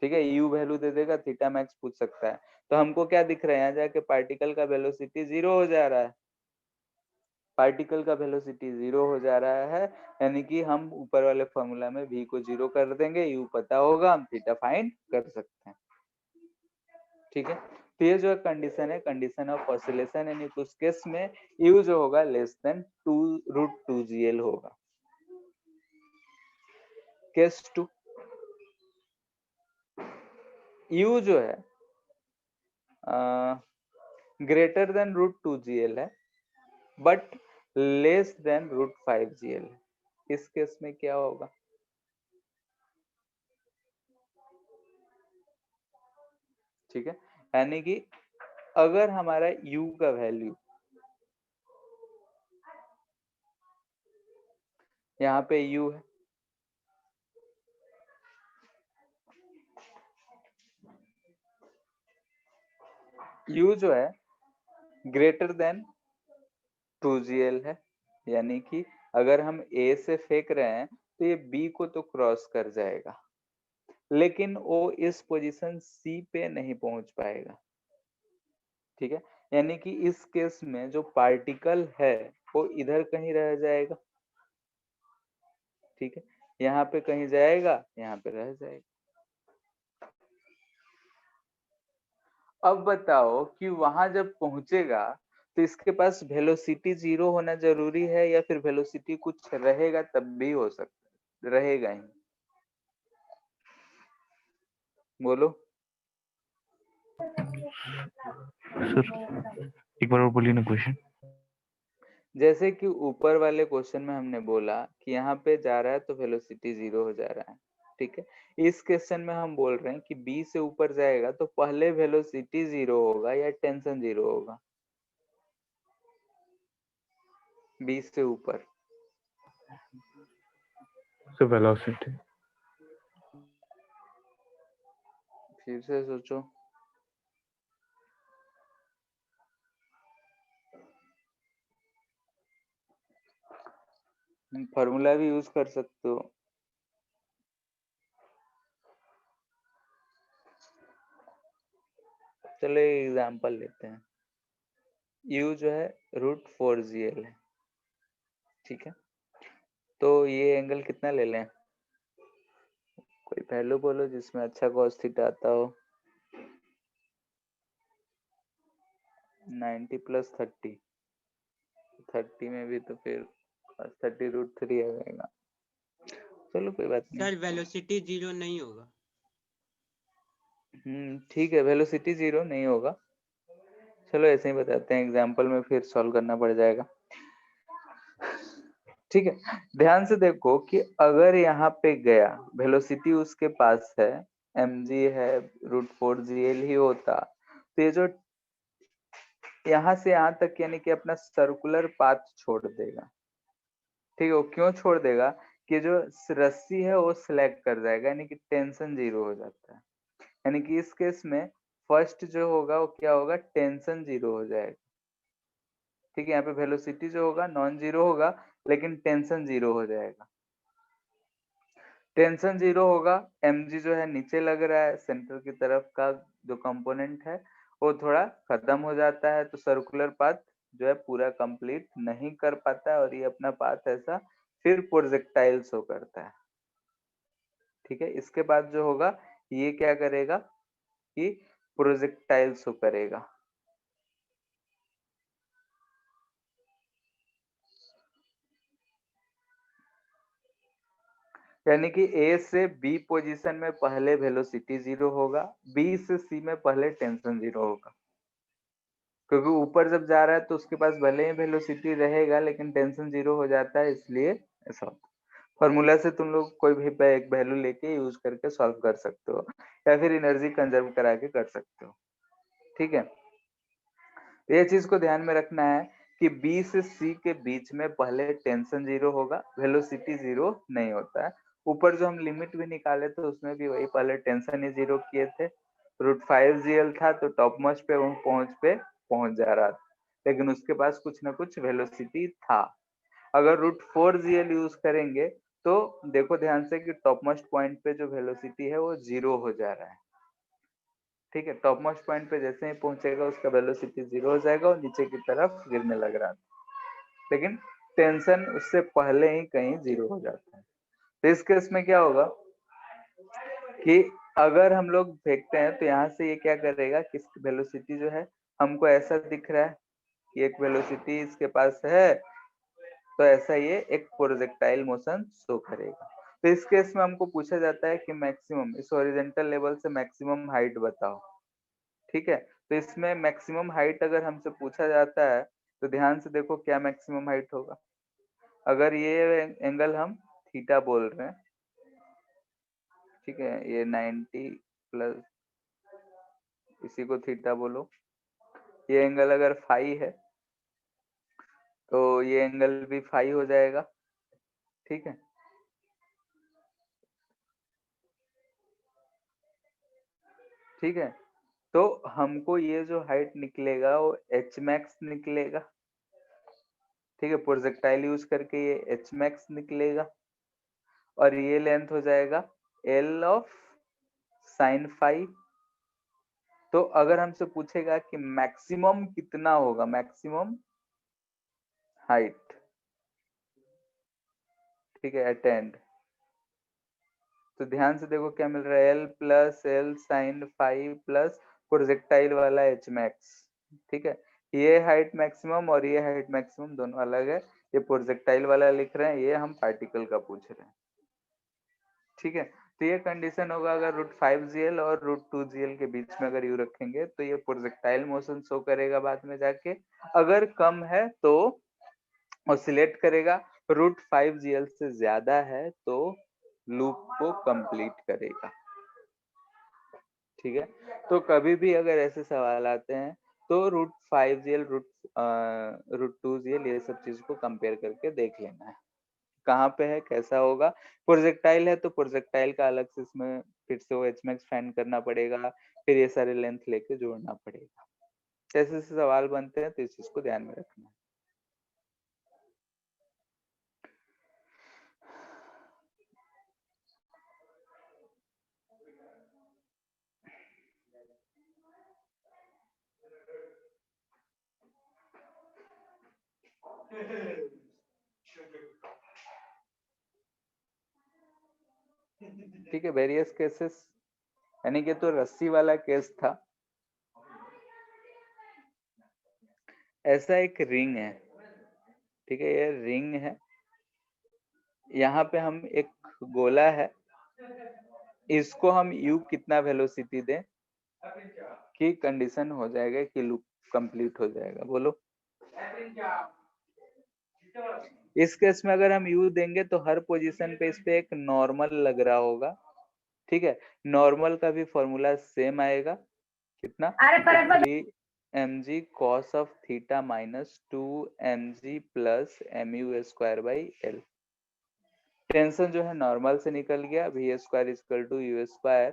Speaker 1: ठीक है, यू वैल्यू दे देगा, थीटा मैक्स पूछ सकता है। तो हमको क्या दिख रहा है, यहाँ जाके पार्टिकल का वेलोसिटी 0 हो जा रहा है, पार्टिकल का वेलोसिटी 0 हो जा रहा है, यानी कि हम ऊपर वाले फॉर्मूला में v को 0 कर देंगे, u पता होगा, हम थीटा फाइंड कर सकते हैं। ठीक है, तो ये जो कंडीशन है, कंडीशन ऑफ ऑसिलेशन, यानी उस केस में u जो होगा लेस देन 2√2gl होगा। केस 2, u जो है ग्रेटर देन √2gl है बट लेस देन √5gl है। इस केस में क्या होगा, ठीक है, यानी कि अगर हमारा u का वैल्यू यहाँ पे u है, u जो है ग्रेटर देन 2gl है, यानी कि अगर हम a से फेंक रहे हैं तो ये b को तो क्रॉस कर जाएगा, लेकिन वो इस पोजीशन c पे नहीं पहुंच पाएगा। ठीक है, यानी कि इस केस में जो पार्टिकल है वो इधर कहीं रह जाएगा। ठीक है, यहाँ पे कहीं जाएगा, यहाँ पे रह जाएगा। अब बताओ कि वहां जब पहुंचेगा तो इसके पास वेलोसिटी 0 होना जरूरी है या फिर वेलोसिटी कुछ रहेगा तब भी हो सकता, रहेगा ही, बोलो।
Speaker 3: सर एक बार और बोलिए ना क्वेश्चन।
Speaker 1: जैसे कि ऊपर वाले क्वेश्चन में हमने बोला कि यहाँ पे जा रहा है तो वेलोसिटी 0 हो जा रहा है, ठीक है। इस क्वेश्चन में हम बोल रहे हैं कि b से ऊपर जाएगा तो पहले वेलोसिटी 0 होगा या टेंशन 0 होगा, b से ऊपर।
Speaker 3: Sir velocity.
Speaker 1: फिर से सोचो, फॉर्मूला भी यूज कर सकते हो। चलो एग्जांपल लेते हैं, u जो है √4gl है, ठीक है। तो ये एंगल कितना ले लें, कोई पहलू बोलो जिसमें अच्छा cos थीटा आता हो। 90 + 30, 30 में भी तो फिर 30√3 आ जाएगा। चलो कोई बात नहीं।
Speaker 4: सर वेलोसिटी 0 नहीं होगा।
Speaker 1: ठीक है, वेलोसिटी 0 नहीं होगा। चलो ऐसे ही बताते हैं, एग्जांपल में फिर सॉल्व करना पड़ जाएगा। ठीक है, ध्यान से देखो कि अगर यहाँ पे गया, वेलोसिटी उसके पास है, mg है, √4gl ही होता, तो ये जो यहाँ से यहाँ तक यानी कि अपना सर्कुलर पाथ छोड़ देगा। ठीक है, वो क्यों छोड़ देगा कि जो रस्सी है वो सिलेक्ट कर जाएगा, यानी कि टेंशन 0 हो जाता है। यानी कि इस केस में फर्स्ट जो होगा वो क्या होगा, टेंशन 0 हो जाएगा। ठीक है, यहाँ पे वेलोसिटी जो होगा नॉन जीरो होगा लेकिन टेंशन 0 हो जाएगा। टेंशन 0 होगा, mg जो है नीचे लग रहा है, सेंटर की तरफ का जो कंपोनेंट है वो थोड़ा खत्म हो जाता है, तो सर्कुलर पाथ जो है पूरा कंप्लीट नहीं कर पाता है और ये अपना पाथ ऐसा फिर प्रोजेक्टाइल शो करता है। ठीक है, इसके बाद जो होगा ये क्या करेगा कि प्रोजेक्टाइल शो करेगा। यानी कि A से B पोजीशन में पहले वेलोसिटी 0 होगा, B से C में पहले टेंशन 0 होगा, क्योंकि ऊपर जब जा रहा है तो उसके पास भले ही वेलोसिटी रहेगा लेकिन टेंशन 0 हो जाता है, इसलिए ऐसा होता है। फॉर्मूला से तुम लोग कोई भी एक वैल्यू लेके यूज करके सॉल्व कर सकते हो या फिर एनर्जी कंजर्व करा के कर सकते हो। ठीक है, ये चीज को ध्यान में रखना है कि B से C के बीच में पहले टेंशन 0 होगा, वेलोसिटी 0 नहीं होता है। ऊपर जो हम लिमिट भी निकाले थे उसमें भी वही पहले टेंशन ही 0 किए थे √5gl था तो टॉप मोस्ट पे वो पहुंच जा रहा था, लेकिन उसके पास कुछ ना कुछ वेलोसिटी था। अगर √4gl यूज करेंगे तो देखो ध्यान से कि टॉप मोस्ट पॉइंट पे जो वेलोसिटी है वो 0 हो जा रहा है। ठीक है, टॉप मोस्ट पॉइंट पे जैसे ही पहुंचेगा उसका वेलोसिटी 0 हो जाएगा और नीचे की तरफ गिरने लग रहा था, लेकिन टेंशन उससे पहले ही कहीं 0 हो जाता है। तो इस केस में क्या होगा कि अगर हम लोग फेंकते हैं तो यहाँ से ये क्या करेगा कि वेलोसिटी जो है हमको ऐसा दिख रहा है कि एक वेलोसिटी इसके पास है, तो ऐसा ये एक प्रोजेक्टाइल मोशन शो करेगा। तो इस केस में हमको पूछा जाता है कि मैक्सिमम इस हॉरिजॉन्टल लेवल से मैक्सिमम हाइट बताओ। ठीक है, तो इसमें मैक्सिमम हाइट अगर हमसे पूछा जाता है तो ध्यान से देखो क्या मैक्सिमम हाइट होगा। अगर ये एंगल हम थीटा बोल रहे हैं, ठीक है, ये 90 प्लस इसी को थीटा बोलो, ये एंगल अगर फाई है तो ये एंगल भी फाई हो जाएगा। ठीक है, ठीक है, तो हमको ये जो हाइट निकलेगा वो एच मैक्स निकलेगा। ठीक है, प्रोजेक्टाइल यूज करके ये एच मैक्स निकलेगा और ये लेंथ हो जाएगा एल ऑफ साइन फाई। तो अगर हमसे पूछेगा कि मैक्सिमम कितना होगा, मैक्सिमम हाइट, ठीक है, एट एंड, तो ध्यान से देखो क्या मिल रहा है, L plus L sine phi plus projectile वाला एच मैक्स। ठीक है, ये हाइट मैक्सिमम और ये हाइट मैक्सिमम दोनों अलग है, ये प्रोजेक्टाइल वाला लिख रहे हैं, ये हम पार्टिकल का पूछ रहे हैं। ठीक है, तो ये कंडीशन होगा अगर √5gl और √2gl के बीच में अगर यू रखेंगे तो ये प्रोजेक्टाइल मोशन शो करेगा बाद में जाके। अगर कम है तो ऑसिलेट करेगा, √5gl से ज्यादा है तो लूप को कंप्लीट करेगा। ठीक है, तो कभी भी अगर ऐसे सवाल आते हैं तो √5gl √2gl ये सब चीज को कंपेयर करके देख लेना है कहाँ पे है, कैसा होगा। प्रोजेक्टाइल है तो प्रोजेक्टाइल का अलग से इसमें फिर से वो एच मैक्स फाइंड करना पड़ेगा, फिर ये सारे लेंथ लेके जोड़ना पड़ेगा। जैसे जैसे सवाल बनते हैं तो इस चीज को ध्यान में रखना है। ठीक है, वेरियस केसेस, यानी कि तो रस्सी वाला केस था। ऐसा एक रिंग है, ठीक है, ये रिंग है, यहाँ पे हम एक गोला है, इसको हम u कितना वेलोसिटी दें कि कंडीशन हो जाएगा कि लूप कंप्लीट हो जाएगा, बोलो। इस केस में अगर हम u देंगे तो हर पोजीशन पे इस पे एक नॉर्मल लग रहा होगा। ठीक है, नॉर्मल का भी फॉर्मूला सेम आएगा, कितना, 3mg cos of theta minus 2mg plus mu²/L। Tension जो है नॉर्मल से निकल गया, v² equal to u²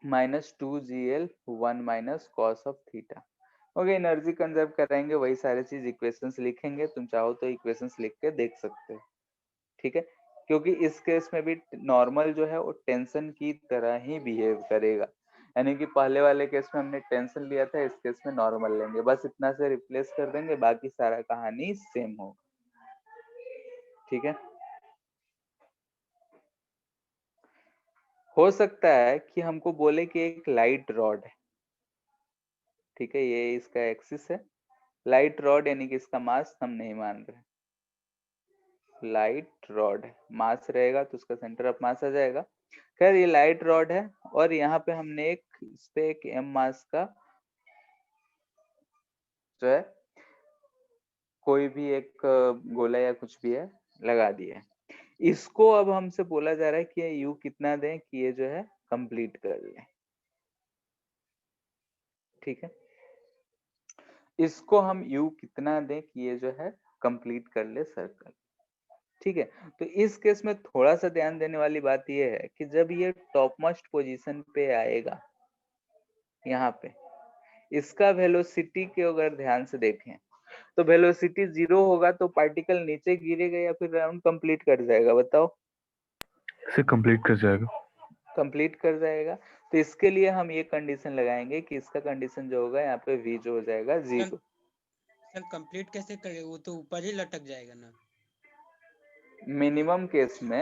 Speaker 1: minus 2gl 1 minus cos of theta. Okay, energy conserve कराएंगे, वही सारी चीज इक्वेशंस लिखेंगे, तुम चाहो तो इक्वेशंस लिख के देख सकते हो। ठीक है, क्योंकि इस केस में भी नॉर्मल जो है वो टेंशन की तरह ही बिहेव करेगा, यानी कि पहले वाले केस में हमने टेंशन लिया था, इस केस में नॉर्मल लेंगे, बस इतना से रिप्लेस कर देंगे, बाकी सारा कहानी सेम होगा। ठीक है, हो सकता है कि हमको बोले कि एक लाइट रॉड है, ठीक है, ये इसका एक्सिस है, लाइट रॉड यानी कि इसका मास हम नहीं मान रहे, लाइट रॉड है, मास रहेगा तो उसका सेंटर ऑफ मास आ जाएगा। खैर ये लाइट रॉड है और यहाँ पे हमने इस पे एक m मास का जो है कोई भी एक गोला या कुछ भी है लगा दिया है। इसको अब हमसे बोला जा रहा है कि u कितना दें कि ये जो है कंप्लीट कर ले। ठीक है, इसको हम u कितना दें कि ये जो है कंप्लीट कर ले सर्कल। ठीक है, तो इस केस में थोड़ा सा ध्यान देने वाली बात यह है कि जब ये टॉप मोस्ट पोजीशन पे आएगा, यहाँ पे इसका वेलोसिटी के अगर ध्यान से देखें तो वेलोसिटी 0 होगा तो पार्टिकल नीचे गिरेगा या फिर राउंड कंप्लीट कर जाएगा, बताओ।
Speaker 3: इसे कंप्लीट कर जाएगा।
Speaker 1: कंप्लीट कर जाएगा। तो इसके लिए हम ये कंडीशन लगाएंगे कि इसका कंडीशन जो होगा यहाँ पे v जो हो जाएगा 0।
Speaker 4: सर कंप्लीट कैसे करेगा, वो तो ऊपर ही लटक जाएगा ना।
Speaker 1: मिनिमम केस में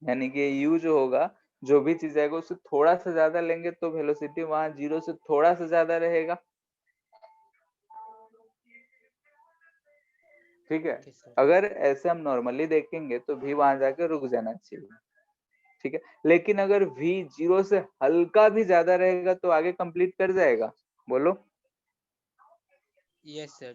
Speaker 1: यानी कि u जो होगा, जो भी चीज आएगा उससे थोड़ा सा ज्यादा लेंगे तो वेलोसिटी वहां 0 से थोड़ा सा ज्यादा रहेगा। ठीक है,
Speaker 4: ओके सर।
Speaker 1: अगर ऐसे हम नॉर्मली देखेंगे तो v वहां जाके रुक जाना चाहिए। ठीक है, लेकिन अगर v 0 से हल्का भी ज्यादा रहेगा तो आगे कंप्लीट कर जाएगा, बोलो।
Speaker 4: Yes sir.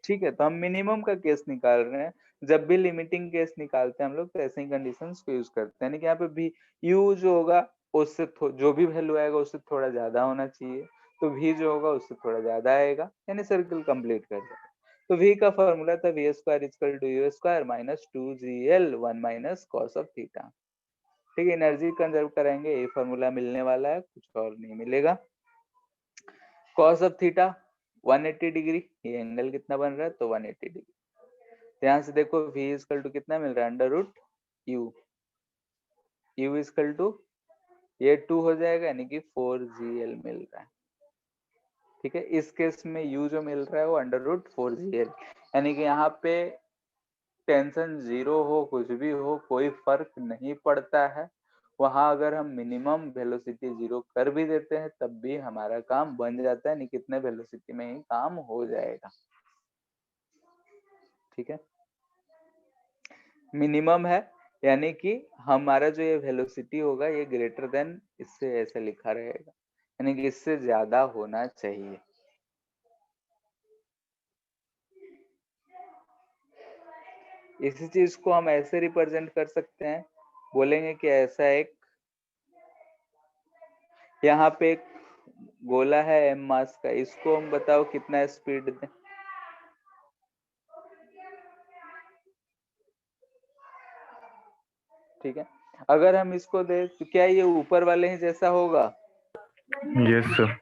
Speaker 1: ठीक है, तो हम मिनिमम का केस निकाल रहे हैं। जब भी लिमिटिंग केस निकालते हैं हम लोग तो ऐसे ही कंडीशंस को यूज करते हैं, यानी कि यहाँ पे भी u जो होगा उससे जो भी वैल्यू आएगा उससे थोड़ा ज्यादा होना चाहिए, तो v जो होगा उससे थोड़ा ज्यादा आएगा, यानी सर्कल कंप्लीट कर जाएगा। तो v का फॉर्मूला था v square equal to u square minus 2gl 1 minus cos of theta. ठीक है, एनर्जी कंजर्व करेंगे, ये फॉर्मूला मिलने वाला है, कुछ और नहीं मिलेगा। कॉस ऑफ थीटा 180 डिग्री, ये एंगल कितना बन रहा है तो 180 डिग्री। ध्यान से देखो v इक्वल टू कितना मिल रहा है, under root u। u equal to ये 2 हो जाएगा यानी कि 4gl मिल रहा है। ठीक है, इस केस में u जो मिल रहा है वो अंडर रूट 4gl, यानी कि यहाँ पे टेंशन 0 हो कुछ भी हो कोई फर्क नहीं पड़ता है। वहां अगर हम मिनिमम वेलोसिटी 0 कर भी देते हैं तब भी हमारा काम बन जाता है, नहीं कितने वेलोसिटी में ही काम हो जाएगा। ठीक है, मिनिमम है यानी कि हमारा जो ये वेलोसिटी होगा ये ग्रेटर देन, इससे ऐसे लिखा रहेगा, यानी कि इससे ज्यादा होना चाहिए। इसी चीज को हम ऐसे रिप्रेजेंट कर सकते हैं, बोलेंगे कि ऐसा एक यहाँ पे एक गोला है m मास का, इसको हम बताओ कितना स्पीड दें। ठीक है, अगर हम इसको दे तो क्या ये ऊपर वाले ही जैसा होगा।
Speaker 3: Yes sir.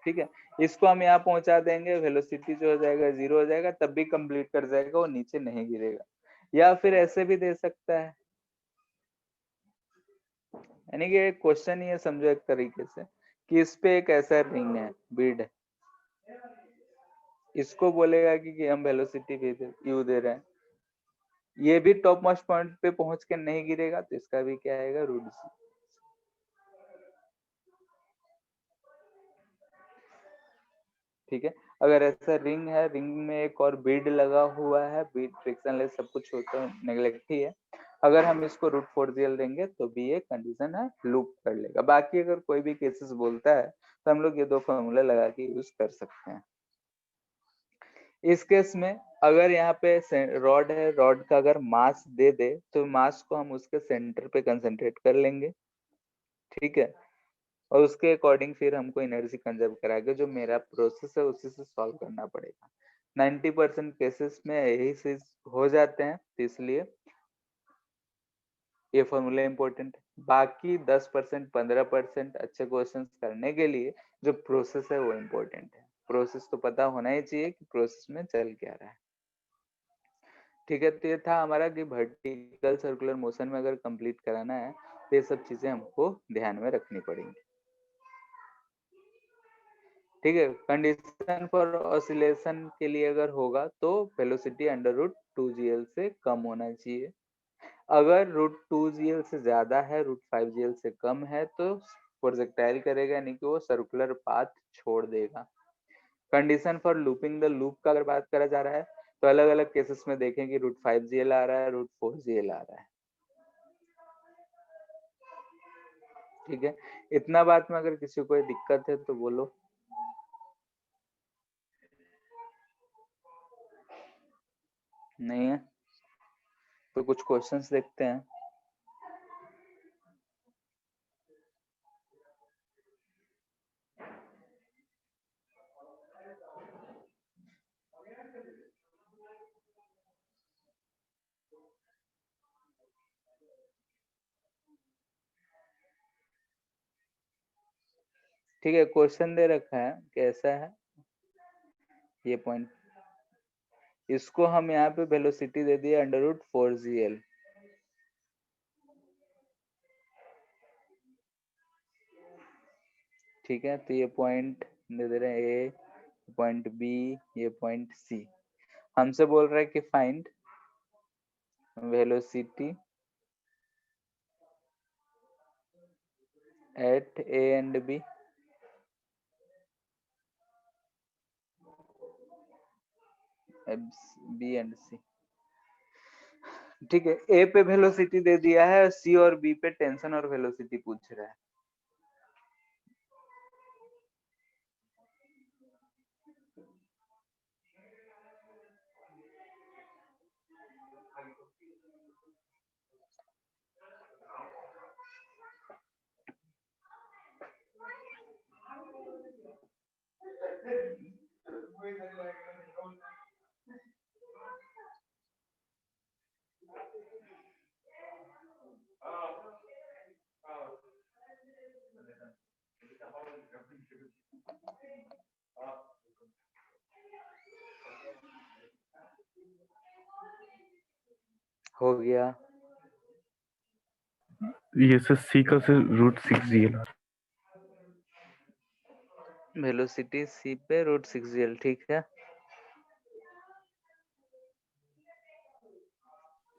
Speaker 1: ठीक है, इसको हम यहाँ पहुंचा देंगे, वेलोसिटी जो हो जाएगा 0 हो जाएगा, तब भी कंप्लीट कर जाएगा, वो नीचे नहीं गिरेगा। या फिर ऐसे भी दे सकता है, यानी कि एक क्वेश्चन ही है, समझो एक तरीके से कि इस पे एक ऐसा रिंग है, बीड है, इसको बोलेगा कि हम वेलोसिटी भी u दे रहे हैं, ये भी टॉप मोस्ट पॉइंट पे पहुंच के नहीं गिरेगा तो इसका भी क्या आएगा, रूट c। ठीक है, अगर ऐसा रिंग है, रिंग में एक और बीड लगा हुआ है, बीड फ्रिक्शनलेस सब कुछ होता है, नेग्लेक्ट ही है, अगर हम इसको रूट 4gl देंगे तो भी ये कंडीशन है, लूप कर लेगा। बाकी अगर कोई भी केसेस बोलता है तो हम लोग ये दो फॉर्मूला लगा के यूज कर सकते हैं। इस केस में अगर यहाँ पे रॉड है, रॉड का अगर मास दे दे तो मास को हम उसके सेंटर पे कंसंट्रेट कर लेंगे। ठीक है, और उसके अकॉर्डिंग फिर हमको एनर्जी कंजर्व कराएगा, जो मेरा प्रोसेस है उसी से सॉल्व करना पड़ेगा। 90% केसेस में यही चीज हो जाते हैं, तो इसलिए ये फॉर्मूला इंपॉर्टेंट है। बाकी 10% 15% अच्छे क्वेश्चंस करने के लिए जो प्रोसेस है वो इम्पोर्टेंट है। प्रोसेस तो पता होना ही चाहिए कि प्रोसेस में चल क्या रहा है। ठीक है, तो ये था हमारा कि वर्टिकल सर्कुलर मोशन में अगर कंप्लीट कराना है तो ये सब चीजें हमको ध्यान में रखनी पड़ेंगी। ठीक है, कंडीशन फॉर ऑसिलेशन के लिए अगर होगा तो वेलोसिटी अंडर रूट 2gl से कम होना चाहिए। अगर रूट 2gl से ज्यादा है, रूट 5gl से कम है तो प्रोजेक्टाइल करेगा, यानी कि वो सर्कुलर पाथ छोड़ देगा। Condition for looping the loop का अगर बात करा जा रहा है तो अलग अलग केसेस में देखें कि रूट 5gl आ रहा है, रूट 4gl आ रहा है। ठीक है, इतना बात में अगर किसी को कोई दिक्कत है तो बोलो। नहीं है तो कुछ क्वेश्चंस देखते हैं। ठीक है, क्वेश्चन दे रखा है कैसा है ये पॉइंट, इसको हम यहाँ पे वेलोसिटी दे दिए √4gl। ठीक है, तो ये पॉइंट दे दे रहे हैं ए, पॉइंट बी, ये पॉइंट सी। हमसे बोल रहा है कि find velocity at A and B, B and C. ठीक है, ए पे वेलोसिटी दे दिया है, सी और बी पे टेंशन और वेलोसिटी पूछ रहा है। हो गया।
Speaker 3: ये सर सी का से √6gl।
Speaker 1: वेलोसिटी सी पे √6gl, ठीक है।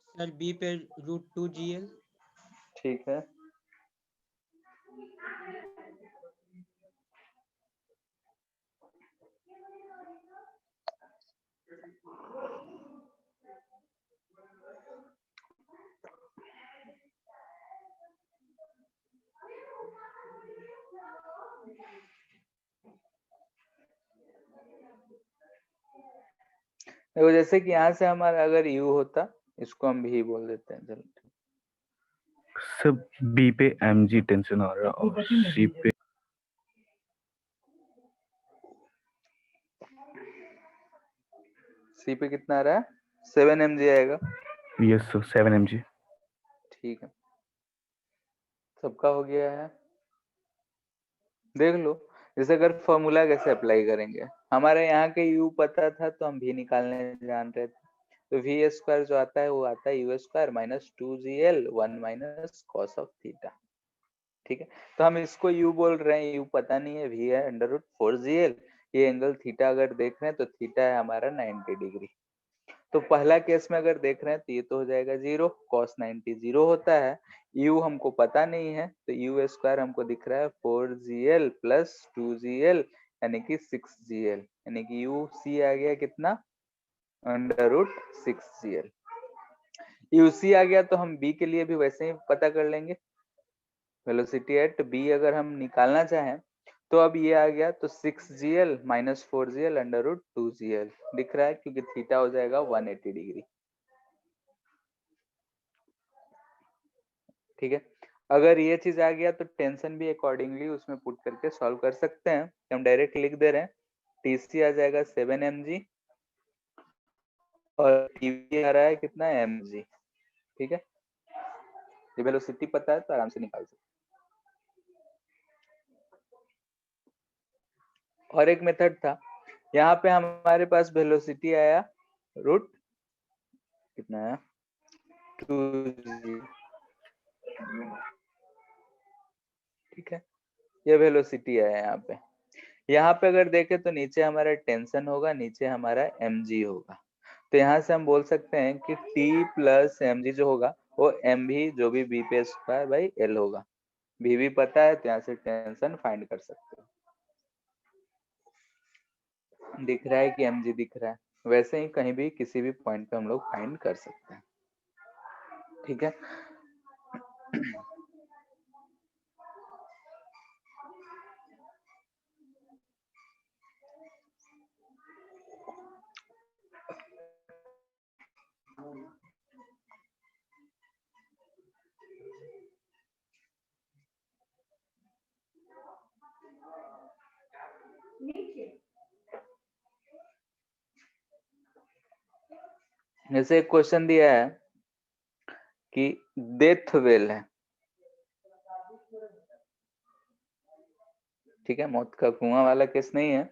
Speaker 4: सर बी पे √2gl।
Speaker 1: ठीक है, देखो जैसे कि यहाँ से हमारा अगर यू होता, इसको हम भी बोल देते हैं, चलो।
Speaker 3: सब बी पे mg टेंशन आ रहा है और सी पे
Speaker 1: सी पे कितना आ रहा है? 7 mg आएगा।
Speaker 3: Yes sir 7mg।
Speaker 1: ठीक है, सबका हो गया है। देख लो, जैसे अगर फॉर्मूला कैसे अप्लाई करेंगे, हमारे यहाँ के यू पता था तो हम भी निकालने जान रहे थे। तो वी स्क्वायर जो आता है वो आता है you square -2gl 1 minus cos of theta. ठीक है, तो हम इसको यू बोल रहे हैं, यू पता नहीं है, वी है √4gl। ये एंगल थीटा अगर देख रहे हैं तो थीटा है हमारा 90 डिग्री। तो पहला केस में अगर देख रहे हैं तो ये तो हो जाएगा 0, cos 90 0 होता है। u हमको पता नहीं है, तो यू स्क्वायर हमको दिख रहा है 4gl प्लस 2gl यानी कि 6gl, यानी कि यू सी आ गया कितना, √6gl। यू सी आ गया तो हम b के लिए भी वैसे ही पता कर लेंगे। वेलोसिटी एट बी अगर हम निकालना चाहें तो अब ये आ गया, तो 6gl माइनस 4gl √2gl दिख रहा है, क्योंकि थीटा हो जाएगा 180 डिग्री। ठीक है, अगर ये चीज आ गया तो टेंशन भी अकॉर्डिंगली उसमें पुट करके सॉल्व कर सकते हैं। हम डायरेक्ट लिख दे रहे हैं, टीसी आ जाएगा 7 mg और टीवी आ रहा है कितना, mg। ठीक है, ये वेलोसिटी पता है तो आराम से निकाल सकते हैं। और एक मेथड था, यहाँ पे हमारे पास वेलोसिटी आया रूट कितना है 2g। ठीक है, ये वेलोसिटी है यहाँ पे। यहाँ पे अगर देखें तो नीचे हमारा टेंशन होगा, नीचे हमारा mg होगा। तो यहाँ से हम बोल सकते हैं कि T प्लस mg जो होगा वो mv जो भी b पे स्क्वायर बाई l होगा। v भी पता है तो यहाँ से टेंशन फाइंड कर सकते हो। दिख रहा है कि mg दिख रहा है, वैसे ही कहीं भी किसी भी पॉइंट पे हम लोग फाइंड कर सकते हैं। ठीक है, जैसे एक क्वेश्चन दिया है कि डेथ वेल है। ठीक है, मौत का कुआं वाला केस नहीं है।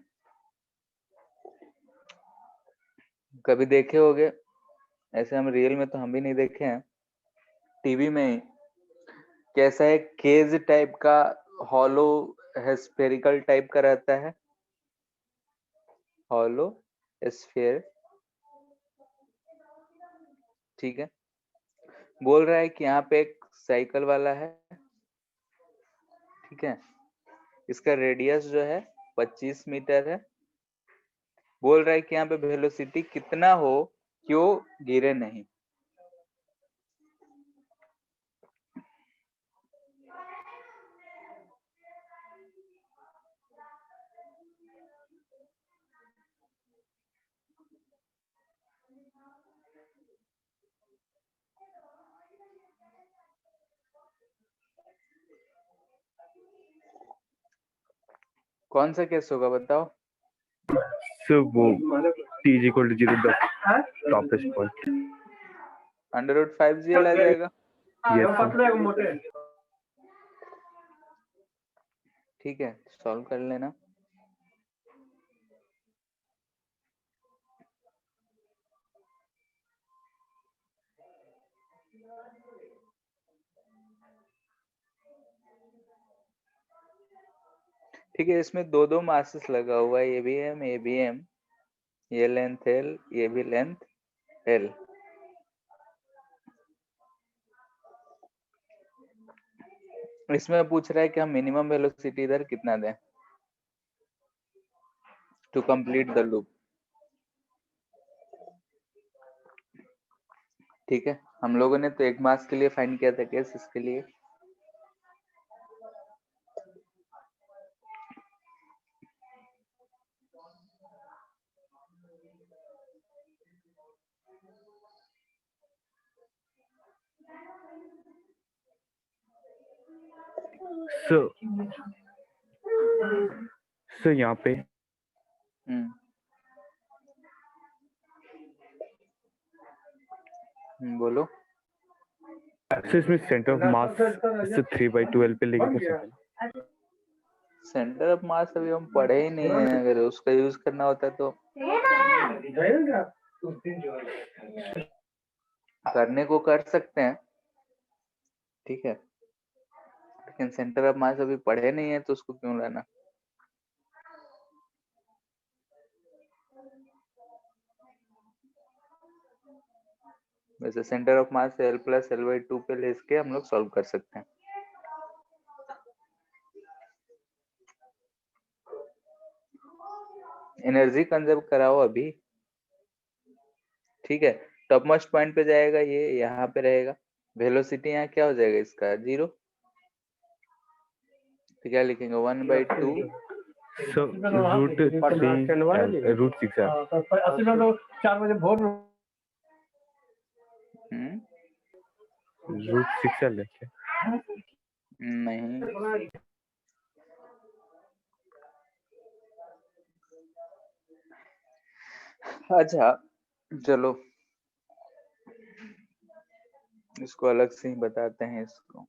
Speaker 1: कभी देखे होगे ऐसे, हम रियल में तो हम भी नहीं देखे हैं, टीवी में ही कैसा है, केज टाइप का, हॉलो है, स्फेरिकल टाइप का रहता है, हॉलो स्फेयर। ठीक है, बोल रहा है कि यहाँ पे एक साइकिल वाला है, ठीक है, इसका रेडियस जो है 25 मीटर है। बोल रहा है कि यहाँ पे वेलोसिटी कितना हो कि वो गिरे नहीं। कौन सा केस होगा बताओ?
Speaker 3: सो वो t is equal to 0 the toppest point.
Speaker 1: √5gl आ जाएगा।
Speaker 3: Yes sir.
Speaker 1: ठीक है, सॉल्व कर लेना। ठीक है, इसमें दो मासेस लगा हुआ है, ये भी एम, ये भी एम, ये लेंथ एल, ये भी लेंथ एल। इसमें पूछ रहा है कि हम मिनिमम वेलोसिटी इधर कितना दें टू कंप्लीट द लूप। ठीक है, हम लोगों ने तो एक मास के लिए फाइंड किया था केस, इसके लिए
Speaker 3: so यहाँ पे
Speaker 1: बोलो।
Speaker 3: so इसमें सेंटर ऑफ मास इसे 3/12 पे लेके कर सकते हैं।
Speaker 1: सेंटर ऑफ मास अभी हम पढ़े ही नहीं है, अगर उसका यूज करना होता तो करने को कर सकते हैं, ठीक है, लेकिन सेंटर ऑफ मास अभी पढ़े नहीं है तो उसको क्यों लाना। वैसे centre of mass L plus L/2 पे ले इसके हम लोग सॉल्व कर सकते हैं। एनर्जी कंजर्व कराओ अभी, ठीक है। टॉप मोस्ट पॉइंट पे जाएगा, ये यहाँ पे रहेगा, वेलोसिटी यहाँ क्या हो जाएगा इसका 0, तो क्या लिखेंगे 1/2
Speaker 3: so √6 है।
Speaker 5: 4 बजे भोर में
Speaker 3: √6 है लेके
Speaker 1: नहीं, अच्छा चलो इसको अलग से ही बताते हैं इसको।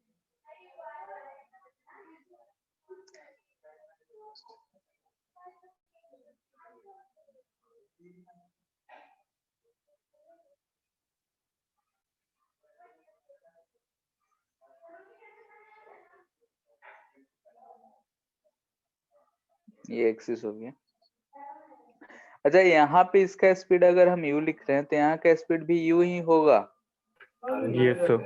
Speaker 1: ये एक्सिस हो गया। अच्छा, यहाँ पे इसका स्पीड अगर हम u लिख रहे हैं तो यहाँ का स्पीड भी u ही होगा।
Speaker 3: yes sir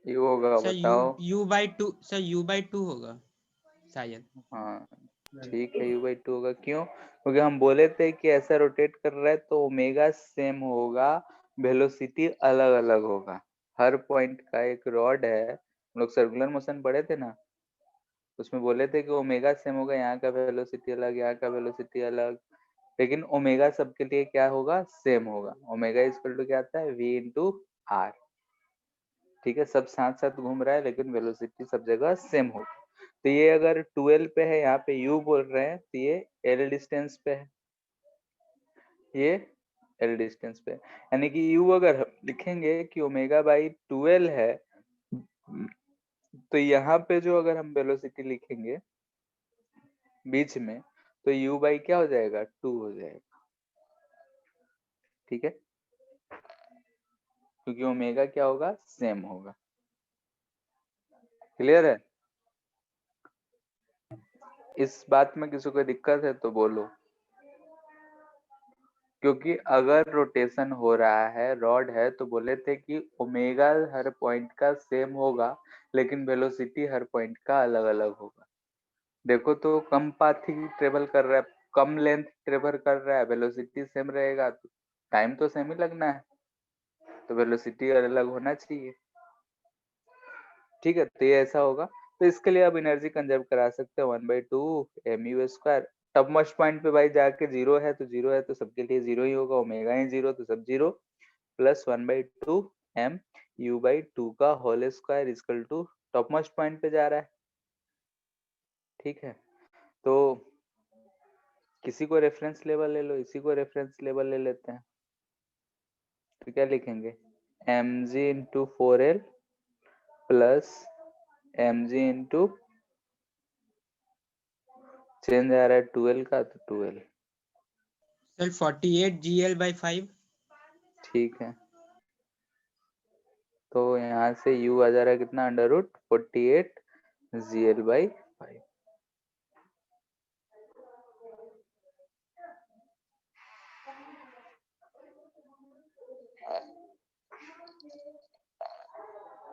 Speaker 1: u होगा,
Speaker 4: सर
Speaker 1: बताओ।
Speaker 4: u/2 सर u/2 होगा शायद।
Speaker 1: हाँ ठीक है, u/2 होगा। क्यों? क्योंकि हम बोले थे कि ऐसा रोटेट कर रहा है तो ओमेगा सेम होगा, वेलोसिटी अलग अलग होगा। हर पॉइंट का एक रॉड है, हम लोग सर्कुलर मोशन पढ़े थे ना, उसमें बोले थे कि ओमेगा सेम होगा, यहाँ का वेलोसिटी अलग, यहाँ का वेलोसिटी अलग, लेकिन ओमेगा सबके लिए क्या होगा, सेम होगा। ओमेगा इक्वल टू क्या आता है, v इंटू आर। ठीक है, सब साथ साथ घूम रहा है लेकिन वेलोसिटी सब जगह सेम होगा। तो ये अगर 12 पे है, यहाँ पे u बोल रहे हैं, तो ये l डिस्टेंस पे है, ये l डिस्टेंस पे है। यानी कि u अगर हम लिखेंगे कि ओमेगा बाई 12 है, तो यहाँ पे जो अगर हम वेलोसिटी लिखेंगे बीच में, तो u बाई क्या हो जाएगा, 2 हो जाएगा। ठीक है, क्योंकि ओमेगा क्या होगा, सेम होगा। क्लियर है? इस बात में किसी को दिक्कत है तो बोलो, क्योंकि अगर रोटेशन हो रहा है, रॉड है, तो बोले थे कि ओमेगा हर पॉइंट का सेम होगा, लेकिन वेलोसिटी हर पॉइंट का अलग अलग होगा। देखो तो कम पाथ ही ट्रेवल कर रहा है, कम लेंथ ट्रेवल कर रहा है, वेलोसिटी सेम रहेगा, तो टाइम तो सेम ही लगना है, तो वेलोसिटी अलग होना चाहिए। ठीक है, तो ये ऐसा होगा। तो इसके लिए आप एनर्जी कंजर्व करा सकते हो 1/2 mu²। टॉप मोस्ट पॉइंट पे भाई जाके जीरो है तो जीरो है, तो सबके लिए जीरो ही होगा, ओमेगा ही जीरो, तो सब जीरो, प्लस 1/2 mu/2 का whole square equal to top most point पे जा रहा है। ठीक है, तो किसी को रेफरेंस लेवल ले लो, इसी को रेफरेंस लेवल ले लेते हैं। तो क्या लिखेंगे, mg into 4l plus mg into change आ रहा है 2l का, तो 2l।
Speaker 4: Sir 48 GL/5।
Speaker 1: ठीक है, तो यहाँ से u आ जा रहा है कितना, √48 GL/5।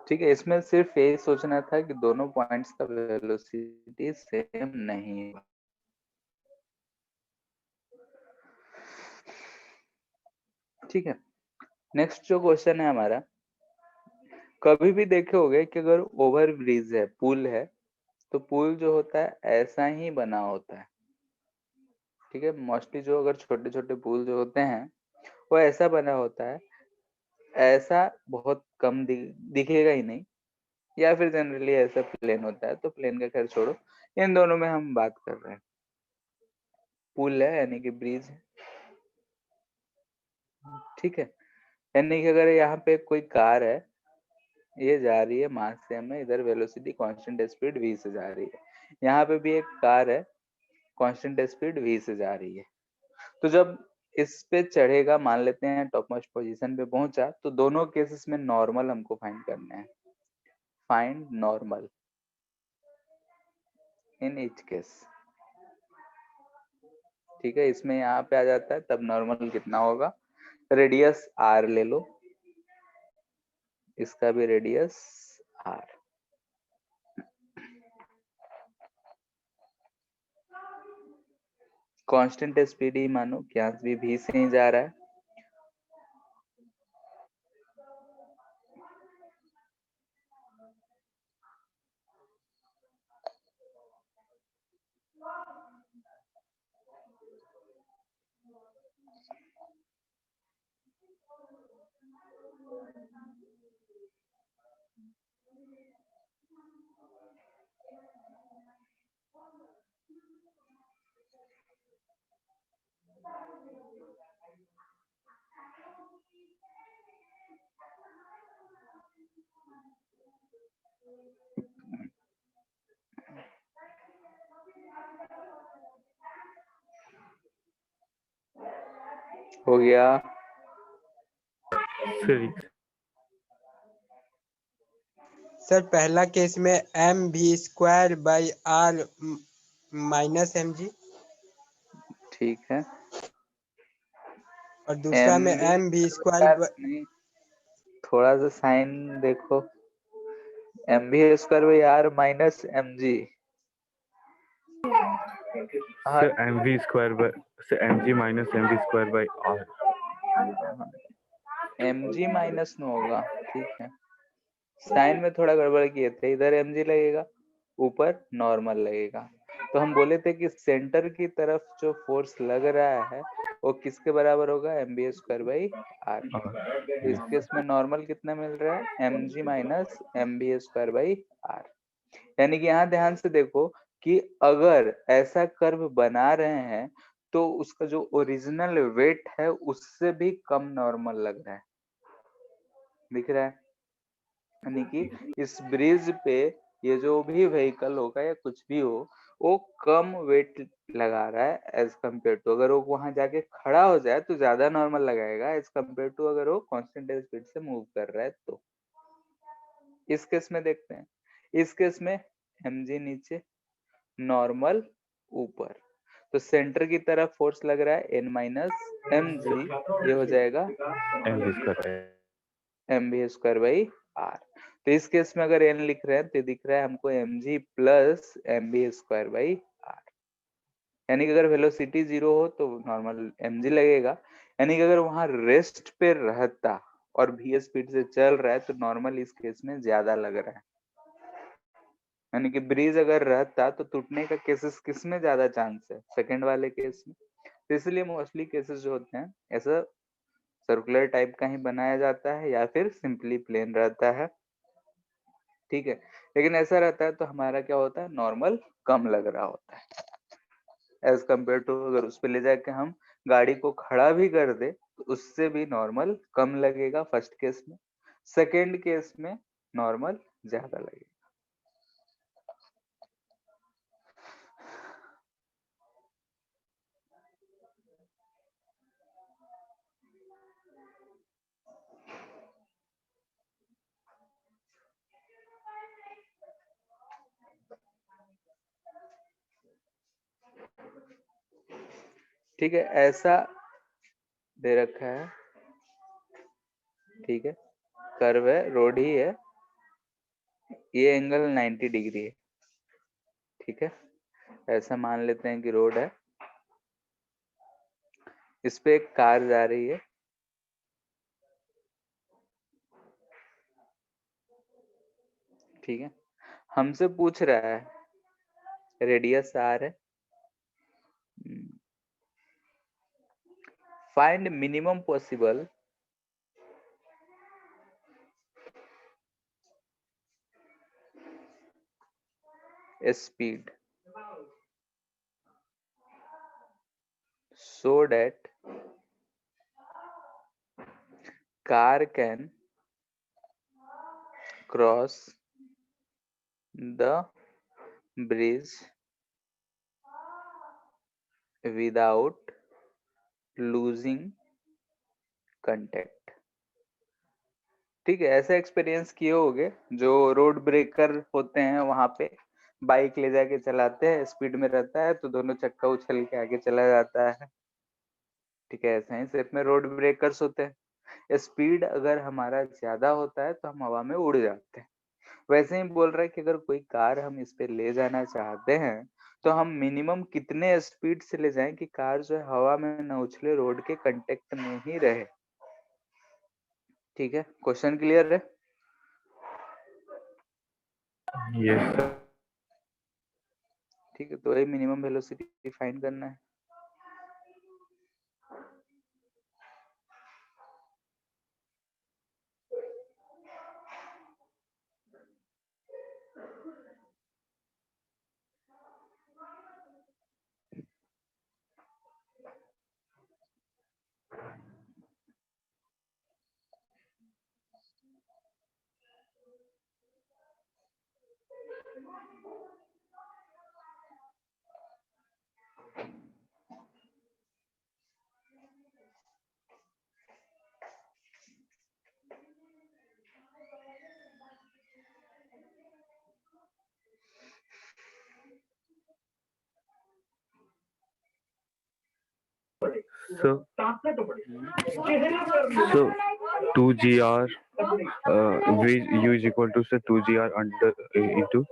Speaker 1: ठीक है, इसमें सिर्फ यही सोचना था कि दोनों पॉइंट्स का वेलोसिटी सेम नहीं है। ठीक है, नेक्स्ट जो क्वेश्चन है हमारा, कभी भी देखे होगे कि अगर ओवर ब्रिज है, पुल है, तो पुल जो होता है ऐसा ही बना होता है। ठीक है, मोस्टली जो अगर छोटे छोटे पुल जो होते हैं वो ऐसा बना होता है, ऐसा बहुत कम दिखेगा ही नहीं, या फिर जनरली ऐसा प्लेन होता है। तो प्लेन का खैर छोड़ो, इन दोनों में हम बात कर रहे हैं। पुल है यानी कि ब्रिज है। ठीक है, यानी कि अगर यहाँ पे कोई कार है, ये जा रही है मास से में, इधर वेलोसिटी कांस्टेंट स्पीड v से जा रही है, यहाँ पे भी एक कार है, कांस्टेंट स्पीड v से जा रही है। तो जब इस पे चढ़ेगा, मान लेते हैं टॉप मोस्ट पोजीशन पे पहुंचा, तो दोनों केसेस में नॉर्मल हमको फाइंड करना है। Find normal in each case. ठीक है, इसमें यहाँ पे आ जाता है, तब नॉर्मल कितना होगा, रेडियस r ले लो, इसका भी रेडियस r। कांस्टेंट स्पीड ही मानो, क्या भी v से ही जा रहा है। हो गया।
Speaker 4: सर पहला केस में mv²/r माइनस mg,
Speaker 1: ठीक है,
Speaker 4: और दूसरा में mv²।
Speaker 1: नहीं, थोड़ा सा साइन देखो, mv² minus mg।
Speaker 3: Sir mg minus mv²/r।
Speaker 1: mg minus में होगा। ठीक है, साइन में थोड़ा गड़बड़ किए थे, इधर mg लगेगा, ऊपर नॉर्मल लगेगा। तो हम बोले थे कि सेंटर की तरफ जो फोर्स लग रहा है वो किसके बराबर होगा, mv²/r। तो इस केस में नॉर्मल कितना मिल रहा है, mg माइनस mv²/r। यानी कि यहाँ ध्यान से देखो कि अगर ऐसा कर्व बना रहे हैं तो उसका जो ओरिजिनल वेट है उससे भी कम नॉर्मल लग रहा है। दिख रहा है, यानी कि इस ब्रिज पे ये जो भी व्हीकल होगा या कुछ भी हो, वो कम वेट लगा रहा है एज कम्पेयर टू, अगर वो वहां जाके खड़ा हो जाए तो ज्यादा नॉर्मल लगाएगा एज कम्पेयर टू अगर वो कांस्टेंट स्पीड से मूव कर रहा है तो। इस केस में देखते हैं, इस केस में mg नीचे, नॉर्मल ऊपर, तो सेंटर की तरफ फोर्स लग रहा है n माइनस mg, ये हो जाएगा mv स्क्वायर बाई r। तो इस केस में अगर n लिख रहे हैं तो दिख रहा है हमको mg plus mv square by r, यानी कि अगर वेलोसिटी 0 हो तो नॉर्मल mg लगेगा, यानी कि अगर वहां रेस्ट पे रहता और v स्पीड से चल रहा है तो नॉर्मल इस केस में ज्यादा लग रहा है, यानी कि ब्रिज अगर रहता तो टूटने का केसेस किस में ज्यादा चांस है, सेकंड वाले केस में। तो इसलिए मोस्टली केसेस जो होते हैं ऐसा सर्कुलर टाइप का ही बनाया जाता है या फिर सिंपली प्लेन रहता है, ठीक है। लेकिन ऐसा रहता है तो हमारा क्या होता है, नॉर्मल कम लग रहा होता है एज कम्पेयर टू अगर उस पे ले जाके हम गाड़ी को खड़ा भी कर दे तो उससे भी नॉर्मल कम लगेगा फर्स्ट केस में, सेकेंड केस में नॉर्मल ज्यादा लगेगा। ठीक है, ऐसा दे रखा है, ठीक है, कर्व है, रोड ही है, ये एंगल 90 डिग्री है, ठीक है। ऐसा मान लेते हैं कि रोड है, इस पे एक कार जा रही है, ठीक है। हमसे पूछ रहा है, रेडियस आर है, find minimum possible speed so that car can cross the bridge without losing contact। ठीक है, ऐसा एक्सपीरियंस किए होगे, जो रोड ब्रेकर होते हैं वहां पे बाइक ले जाके चलाते हैं, स्पीड में रहता है तो दोनों चक्का उछल के आगे चला जाता है, ठीक है। ऐसा ही शेप में रोड ब्रेकर्स होते हैं, स्पीड अगर हमारा ज्यादा होता है तो हम हवा में उड़ जाते हैं। वैसे ही बोल रहा है कि अगर कोई कार हम इस पे ले जाना चाहते हैं तो हम मिनिमम कितने स्पीड से ले जाएं कि कार जो है हवा में न उछले, रोड के कांटेक्ट में ही रहे, ठीक है। क्वेश्चन क्लियर है?
Speaker 3: Yes sir.
Speaker 1: ठीक है, तो ये मिनिमम वेलोसिटी फाइंड करना है।
Speaker 3: So 2gr u is equal to say 2gr under into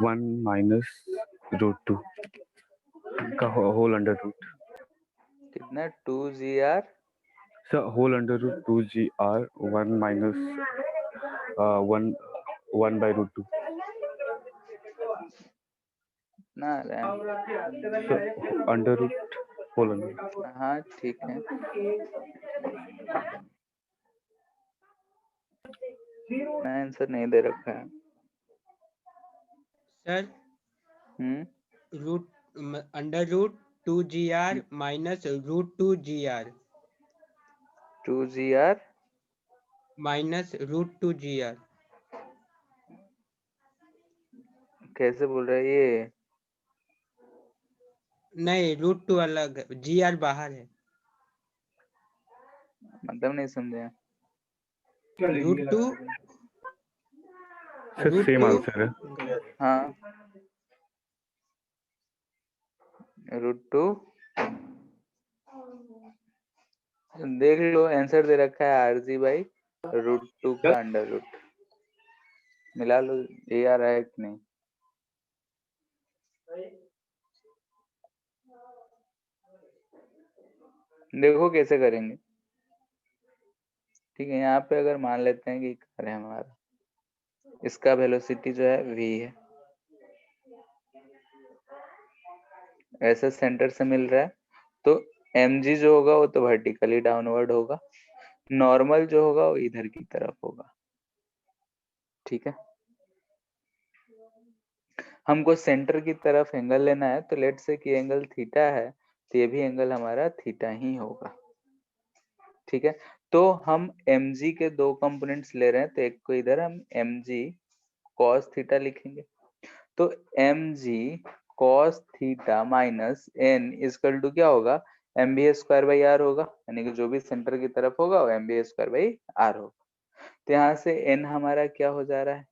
Speaker 3: 1 minus root 2 का whole under root,
Speaker 1: कितना 2gr
Speaker 3: so whole under root 2gr 1 minus 1 by root 2,
Speaker 1: ना रहा
Speaker 3: so under root whole under root.
Speaker 1: है, हाँ ठीक है। ना आंसर नहीं दे रखा है।
Speaker 4: Sir root under root 2gr minus root 2gr
Speaker 1: 2gr
Speaker 4: minus root 2gr
Speaker 1: कैसे बोल रहा है ये?
Speaker 4: नहीं, √2 अलग है, GR बाहर है।
Speaker 1: मतलब नहीं समझे।
Speaker 4: √2
Speaker 3: सर सेम
Speaker 4: √2
Speaker 3: आंसर है।
Speaker 1: हाँ, √2 देख लो, आंसर दे रखा है RG/√2 का अंडर रूट। मिला लो, ये आ रहा है कि नहीं? देखो कैसे करेंगे। ठीक है, यहाँ पे अगर मान लेते हैं कि कार है हमारा, इसका वेलोसिटी जो है v है, ऐसे सेंटर से मिल रहा है, तो mg जो होगा वो तो वर्टिकली डाउनवर्ड होगा, नॉर्मल जो होगा वो इधर की तरफ होगा। ठीक है, हमको सेंटर की तरफ एंगल लेना है, तो लेट से कि एंगल थीटा है, तो ये भी एंगल हमारा थीटा ही होगा। ठीक है, तो हम mg के दो कंपोनेंट्स ले रहे हैं, तो एक को इधर हम mg cos थीटा लिखेंगे, तो mg cos theta minus n equal to क्या होगा, mv² r होगा, यानी कि जो भी सेंटर की तरफ होगा वो mv² r होगा। तो यहाँ से n हमारा क्या हो जा रहा है,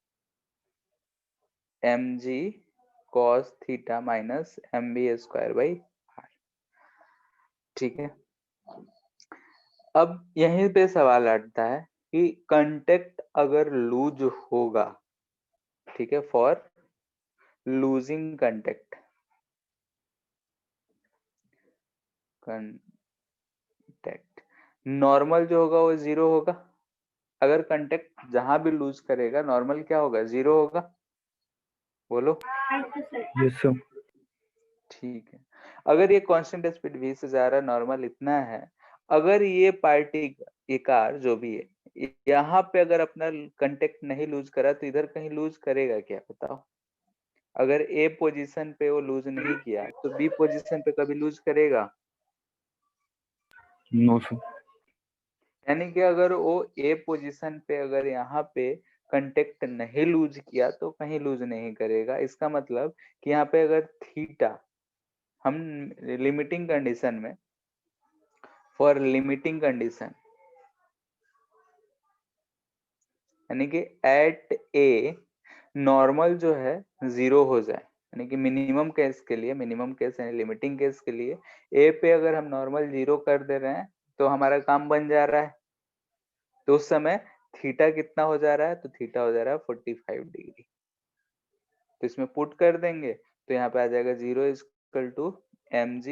Speaker 1: mg cos theta minus mv²r। ठीक है, अब यहीं पे सवाल आता है कि कंटेक्ट अगर लूज होगा, ठीक है, for losing contact, contact normal जो होगा वो 0 होगा। अगर कंटेक्ट जहां भी लूज करेगा नॉर्मल क्या होगा, 0 होगा। बोलो।
Speaker 3: Yes sir.
Speaker 1: ठीक है, अगर ये कांस्टेंट स्पीड v से जा रहा है, नॉर्मल इतना है, अगर ये पार्टी, ये कार जो भी है, यहाँ पे अगर अपना कंटेक्ट नहीं लूज करा तो इधर कहीं लूज करेगा क्या, बताओ। अगर ए पोजीशन पे वो लूज नहीं किया तो बी पोजीशन पे कभी लूज करेगा?
Speaker 3: No sir.
Speaker 1: यानी कि अगर वो ए पोजीशन पे अगर यहाँ पे कंटेक्ट नहीं लूज किया तो कहीं लूज नहीं करेगा। इसका मतलब कि यहाँ पे अगर थीटा, हम लिमिटिंग कंडीशन में, फॉर लिमिटिंग कंडीशन, यानी कि एट ए नॉर्मल जो है 0 हो जाए, यानी कि मिनिमम केस के लिए, मिनिमम केस यानी लिमिटिंग केस के लिए ए पे अगर हम नॉर्मल 0 कर दे रहे हैं तो हमारा काम बन जा रहा है। तो उस समय थीटा कितना हो जा रहा है, तो थीटा हो जा रहा है 45 डिग्री। तो इसमें पुट कर देंगे तो यहाँ पे आ जाएगा 0 equal to mg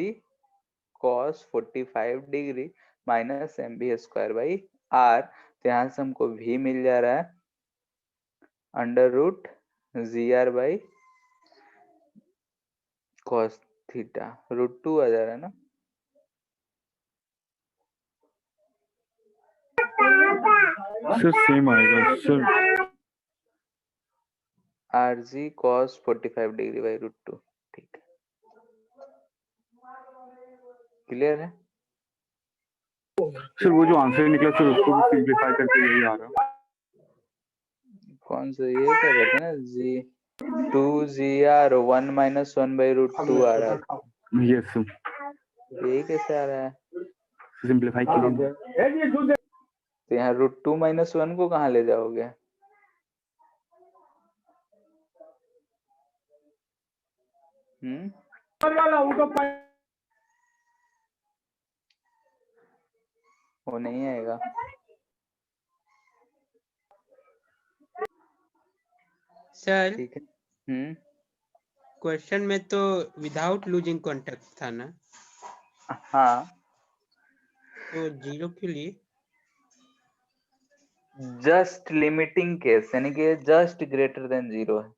Speaker 1: cos 45 degree minus mv²/r। तो यहाँ से हमको v मिल जा रहा है √gr/ cos थीटा, √2 आ जा रहा है ना।
Speaker 3: सर सेम आएगा sir.
Speaker 1: rg cos 45 degree by √2। ठीक है, क्लियर है?
Speaker 3: सर वो जो आंसर निकला सर उसको भी सिंपलीफाई करके यही आ रहा।
Speaker 1: कौन सा, ये क्या कहते हैं ना, g 2gr 1 - 1/√2 आ रहा था,
Speaker 3: यस सर।
Speaker 1: ये कैसे आ रहा है?
Speaker 3: सिंपलीफाई कीजिए।
Speaker 1: तो यहाँ √2 - 1 को कहाँ ले जाओगे? वो नहीं आएगा।
Speaker 4: सर
Speaker 1: ठीक है,
Speaker 4: क्वेश्चन में तो विदाउट लूजिंग कॉन्टेक्ट था ना,
Speaker 1: हाँ,
Speaker 4: तो 0 के लिए
Speaker 1: जस्ट लिमिटिंग केस, यानी कि जस्ट ग्रेटर देन 0 है।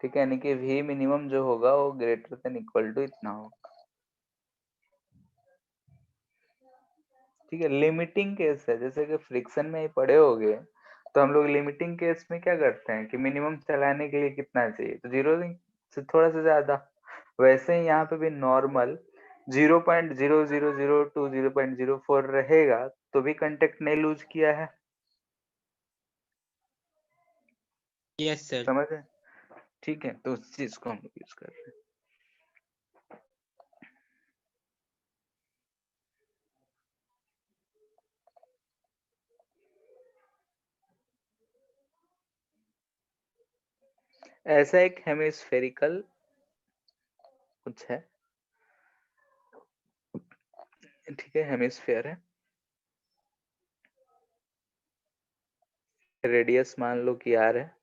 Speaker 1: ठीक है, यानी कि v मिनिमम जो होगा वो ग्रेटर देन इक्वल टू इतना होगा। ठीक है, लिमिटिंग केस है, जैसे कि फ्रिक्शन में ही पढ़े होगे, तो हम लोग लिमिटिंग केस में क्या करते हैं कि मिनिमम चलाने के लिए कितना चाहिए, तो 0 से थोड़ा सा ज्यादा। वैसे ही यहाँ पे भी नॉर्मल 0.0002 0.04 रहेगा तो भी कंटेक्ट नहीं लूज किया है।
Speaker 4: Yes sir.
Speaker 1: समझ? ठीक है, तो उस चीज को हम लोग यूज कर रहे हैं। ऐसा एक हेमिस्फेरिकल कुछ है, ठीक है, हेमिस्फेयर है, रेडियस मान लो कि r है,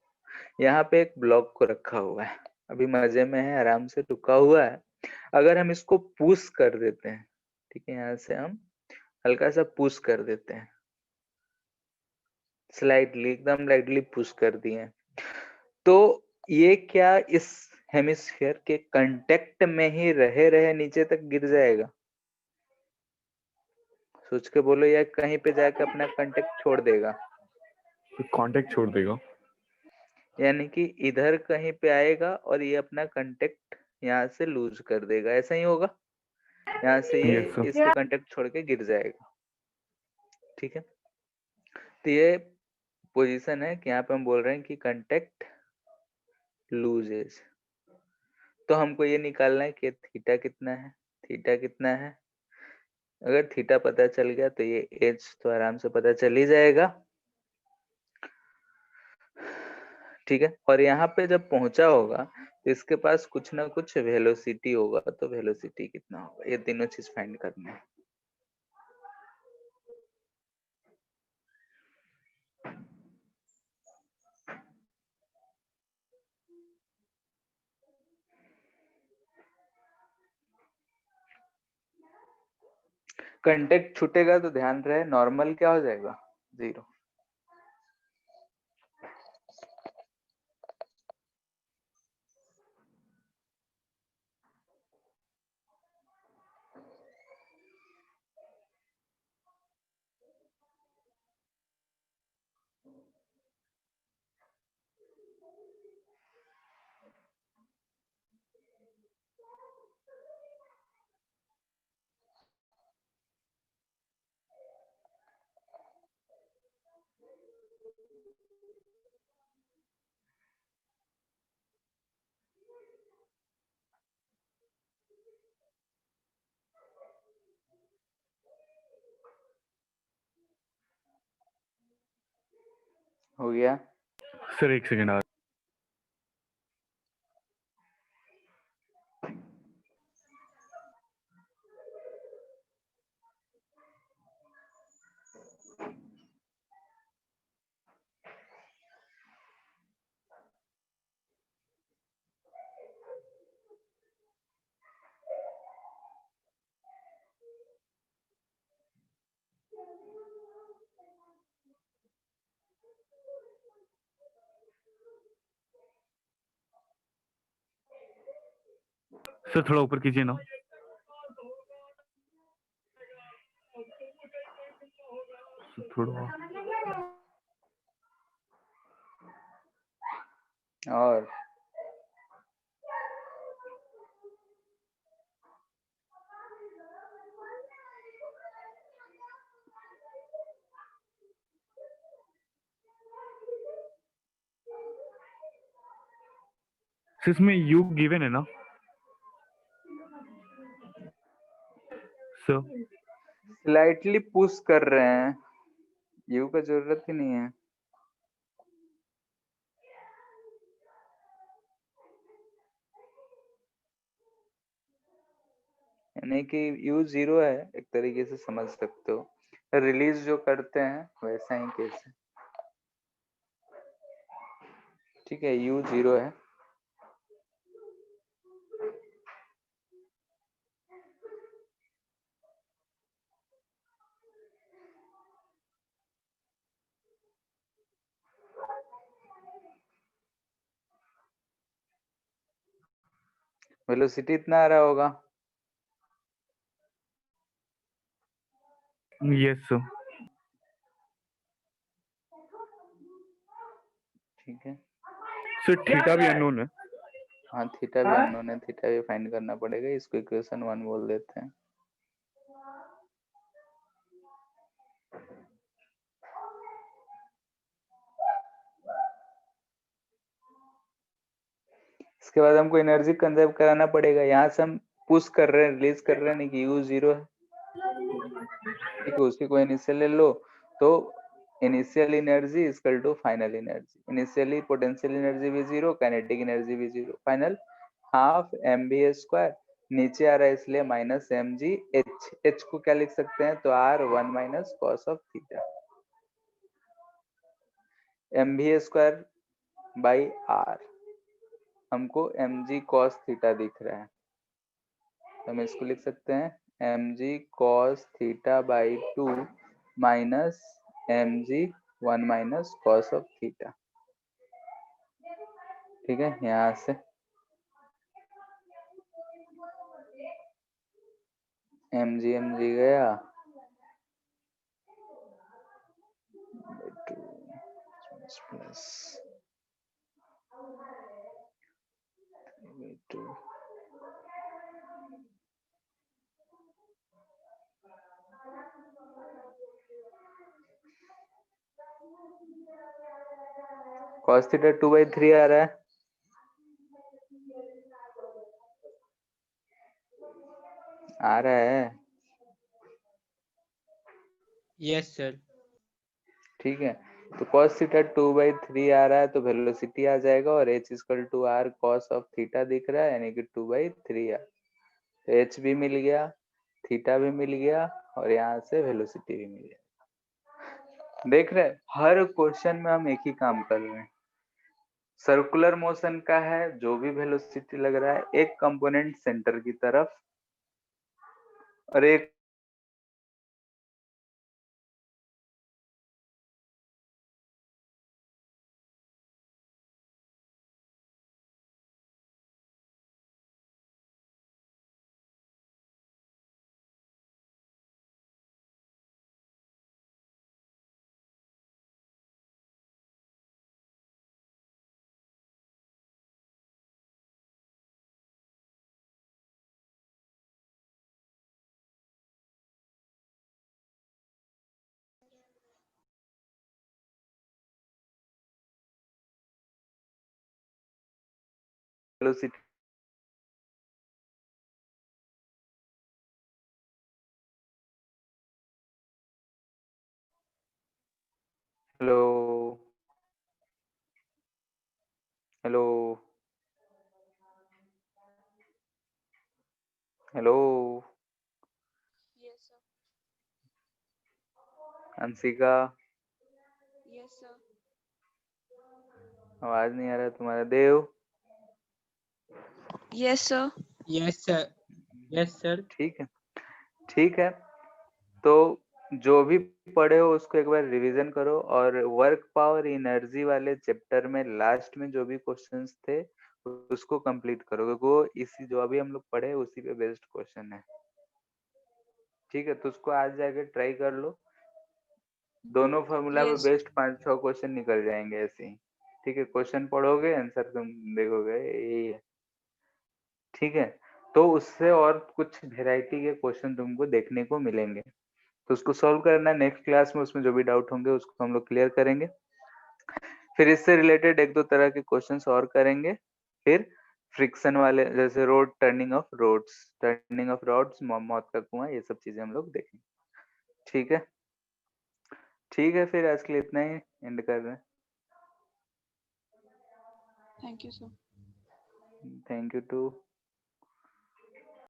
Speaker 1: यहाँ पे एक ब्लॉक को रखा हुआ है, अभी मजे में है, आराम से रुका हुआ है। अगर हम इसको पुश कर देते हैं, ठीक है, यहाँ से हम हल्का सा पुश कर देते हैं, स्लाइडली, एकदम लाइटली पुश कर दिए, तो ये क्या इस हेमिस्फीयर के कांटेक्ट में ही रहे रहे नीचे तक गिर जाएगा? सोच के बोलो, या कहीं पे जाके अपना कांटेक्ट छोड़ देगा?
Speaker 3: कांटेक्ट छोड़ देगा,
Speaker 1: यानी कि इधर कहीं पे आएगा और ये अपना कांटेक्ट यहाँ से लूज कर देगा, ऐसा ही होगा, यहाँ से ये
Speaker 3: Yes, sir.
Speaker 1: इसके कांटेक्ट छोड़ के गिर जाएगा, ठीक है। तो ये पोजीशन है कि यहाँ पे हम बोल रहे हैं कि कांटेक्ट लूजेज, तो हमको ये निकालना है कि थीटा कितना है, थीटा कितना है। अगर थीटा पता चल गया तो ये एच तो आराम से पता चल ही जाएगा, ठीक है। और यहाँ पे जब पहुंचा होगा तो इसके पास कुछ ना कुछ वेलोसिटी होगा, तो वेलोसिटी कितना होगा, ये तीनों चीज फाइंड करनी है। कांटेक्ट छूटेगा तो ध्यान रहे नॉर्मल क्या हो जाएगा, 0। हो गया?
Speaker 3: सर एक सेकेंड आ सर, थोड़ा ऊपर कीजिए ना। थोड़ा
Speaker 1: और
Speaker 3: सर इसमें यू गिवन है ना सर?
Speaker 1: स्लाइटली पुश कर रहे हैं, यू का जरूरत ही नहीं है। यानी कि यू 0 है, एक तरीके से समझ सकते हो, रिलीज जो करते हैं वैसा ही केस है, ठीक है, यू 0 है। वेलोसिटी इतना आ रहा होगा,
Speaker 3: यस सर।
Speaker 1: ठीक है।
Speaker 3: सर थीटा भी अननोन है।
Speaker 1: हाँ, थीटा भी अननोन है, थीटा भी फाइंड करना पड़ेगा, इसको इक्वेशन 1 बोल देते हैं। इसके बाद हमको एनर्जी कंजर्व कराना पड़ेगा। यहाँ से हम पुश कर रहे हैं, रिलीज कर रहे हैं, नहीं कि U 0 है, ठीक है, उसी को इनिशियल ले लो। तो initial energy equal to final energy. Initially potential energy भी 0, काइनेटिक एनर्जी भी 0, फाइनल हाफ mv²। नीचे आ रहा है इसलिए माइनस mg। h को क्या लिख सकते हैं, तो r 1 minus cos of theta. mv² by r हमको mg cos थीटा दिख रहा है, तो हम इसको लिख सकते हैं mg cos theta by 2 minus mg 1 minus cos of theta. ठीक है, यहाँ से mg गया, प्लस 2 cos थीटा 2/3 आ रहा है,
Speaker 4: यस सर।
Speaker 1: ठीक है। तो cos थीटा 2/3 आ रहा है, तो वेलोसिटी आ जाएगा, और h equal to r cos of theta दिख रहा है, यानी कि 2/3 r। तो h भी मिल गया, थीटा भी मिल गया, और यहाँ से वेलोसिटी भी मिल गया। देख रहे हैं, हर क्वेश्चन में हम एक ही काम कर रहे हैं। सर्कुलर मोशन का है, जो भी वेलोसिटी लग रहा है, एक कंपोनेंट सेंटर की तरफ और एक velocity hello hello hello
Speaker 6: Yes, sir.
Speaker 1: Anshika,
Speaker 6: Yes, sir.
Speaker 1: आवाज नहीं आ रहा है तुम्हारा। देव,
Speaker 6: Yes, sir.
Speaker 4: Yes sir. Yes sir.
Speaker 1: ठीक है, ठीक है। तो जो भी पढ़े हो उसको एक बार रिवीजन करो, और वर्क पावर एनर्जी वाले चैप्टर में लास्ट में जो भी क्वेश्चंस थे उसको कंप्लीट करो, क्योंकि वो इसी जो अभी हम लोग पढ़े उसी पे बेस्ड क्वेश्चन है। ठीक है, तो उसको आज जाके ट्राई कर लो। दोनों फॉर्मूला पे
Speaker 6: Yes.
Speaker 1: बेस्ड 5-6 क्वेश्चन निकल जाएंगे ऐसे ही। ठीक है, क्वेश्चन पढ़ोगे, आंसर तुम देखोगे, यही है। ठीक है, तो उससे और कुछ वेराइटी के क्वेश्चन तुमको देखने को मिलेंगे, तो उसको सॉल्व करना नेक्स्ट क्लास में। उसमें जो भी डाउट होंगे उसको हम लोग क्लियर करेंगे। फिर इससे रिलेटेड 1-2 तरह के क्वेश्चंस और करेंगे। फिर फ्रिक्शन वाले, जैसे रोड टर्निंग ऑफ रोड्स, मौत का कुआं, ये सब चीजें हम लोग देखेंगे। ठीक है, ठीक है, फिर आज के लिए इतना ही एंड कर रहे हैं।
Speaker 6: Thank you, sir.
Speaker 1: Thank you to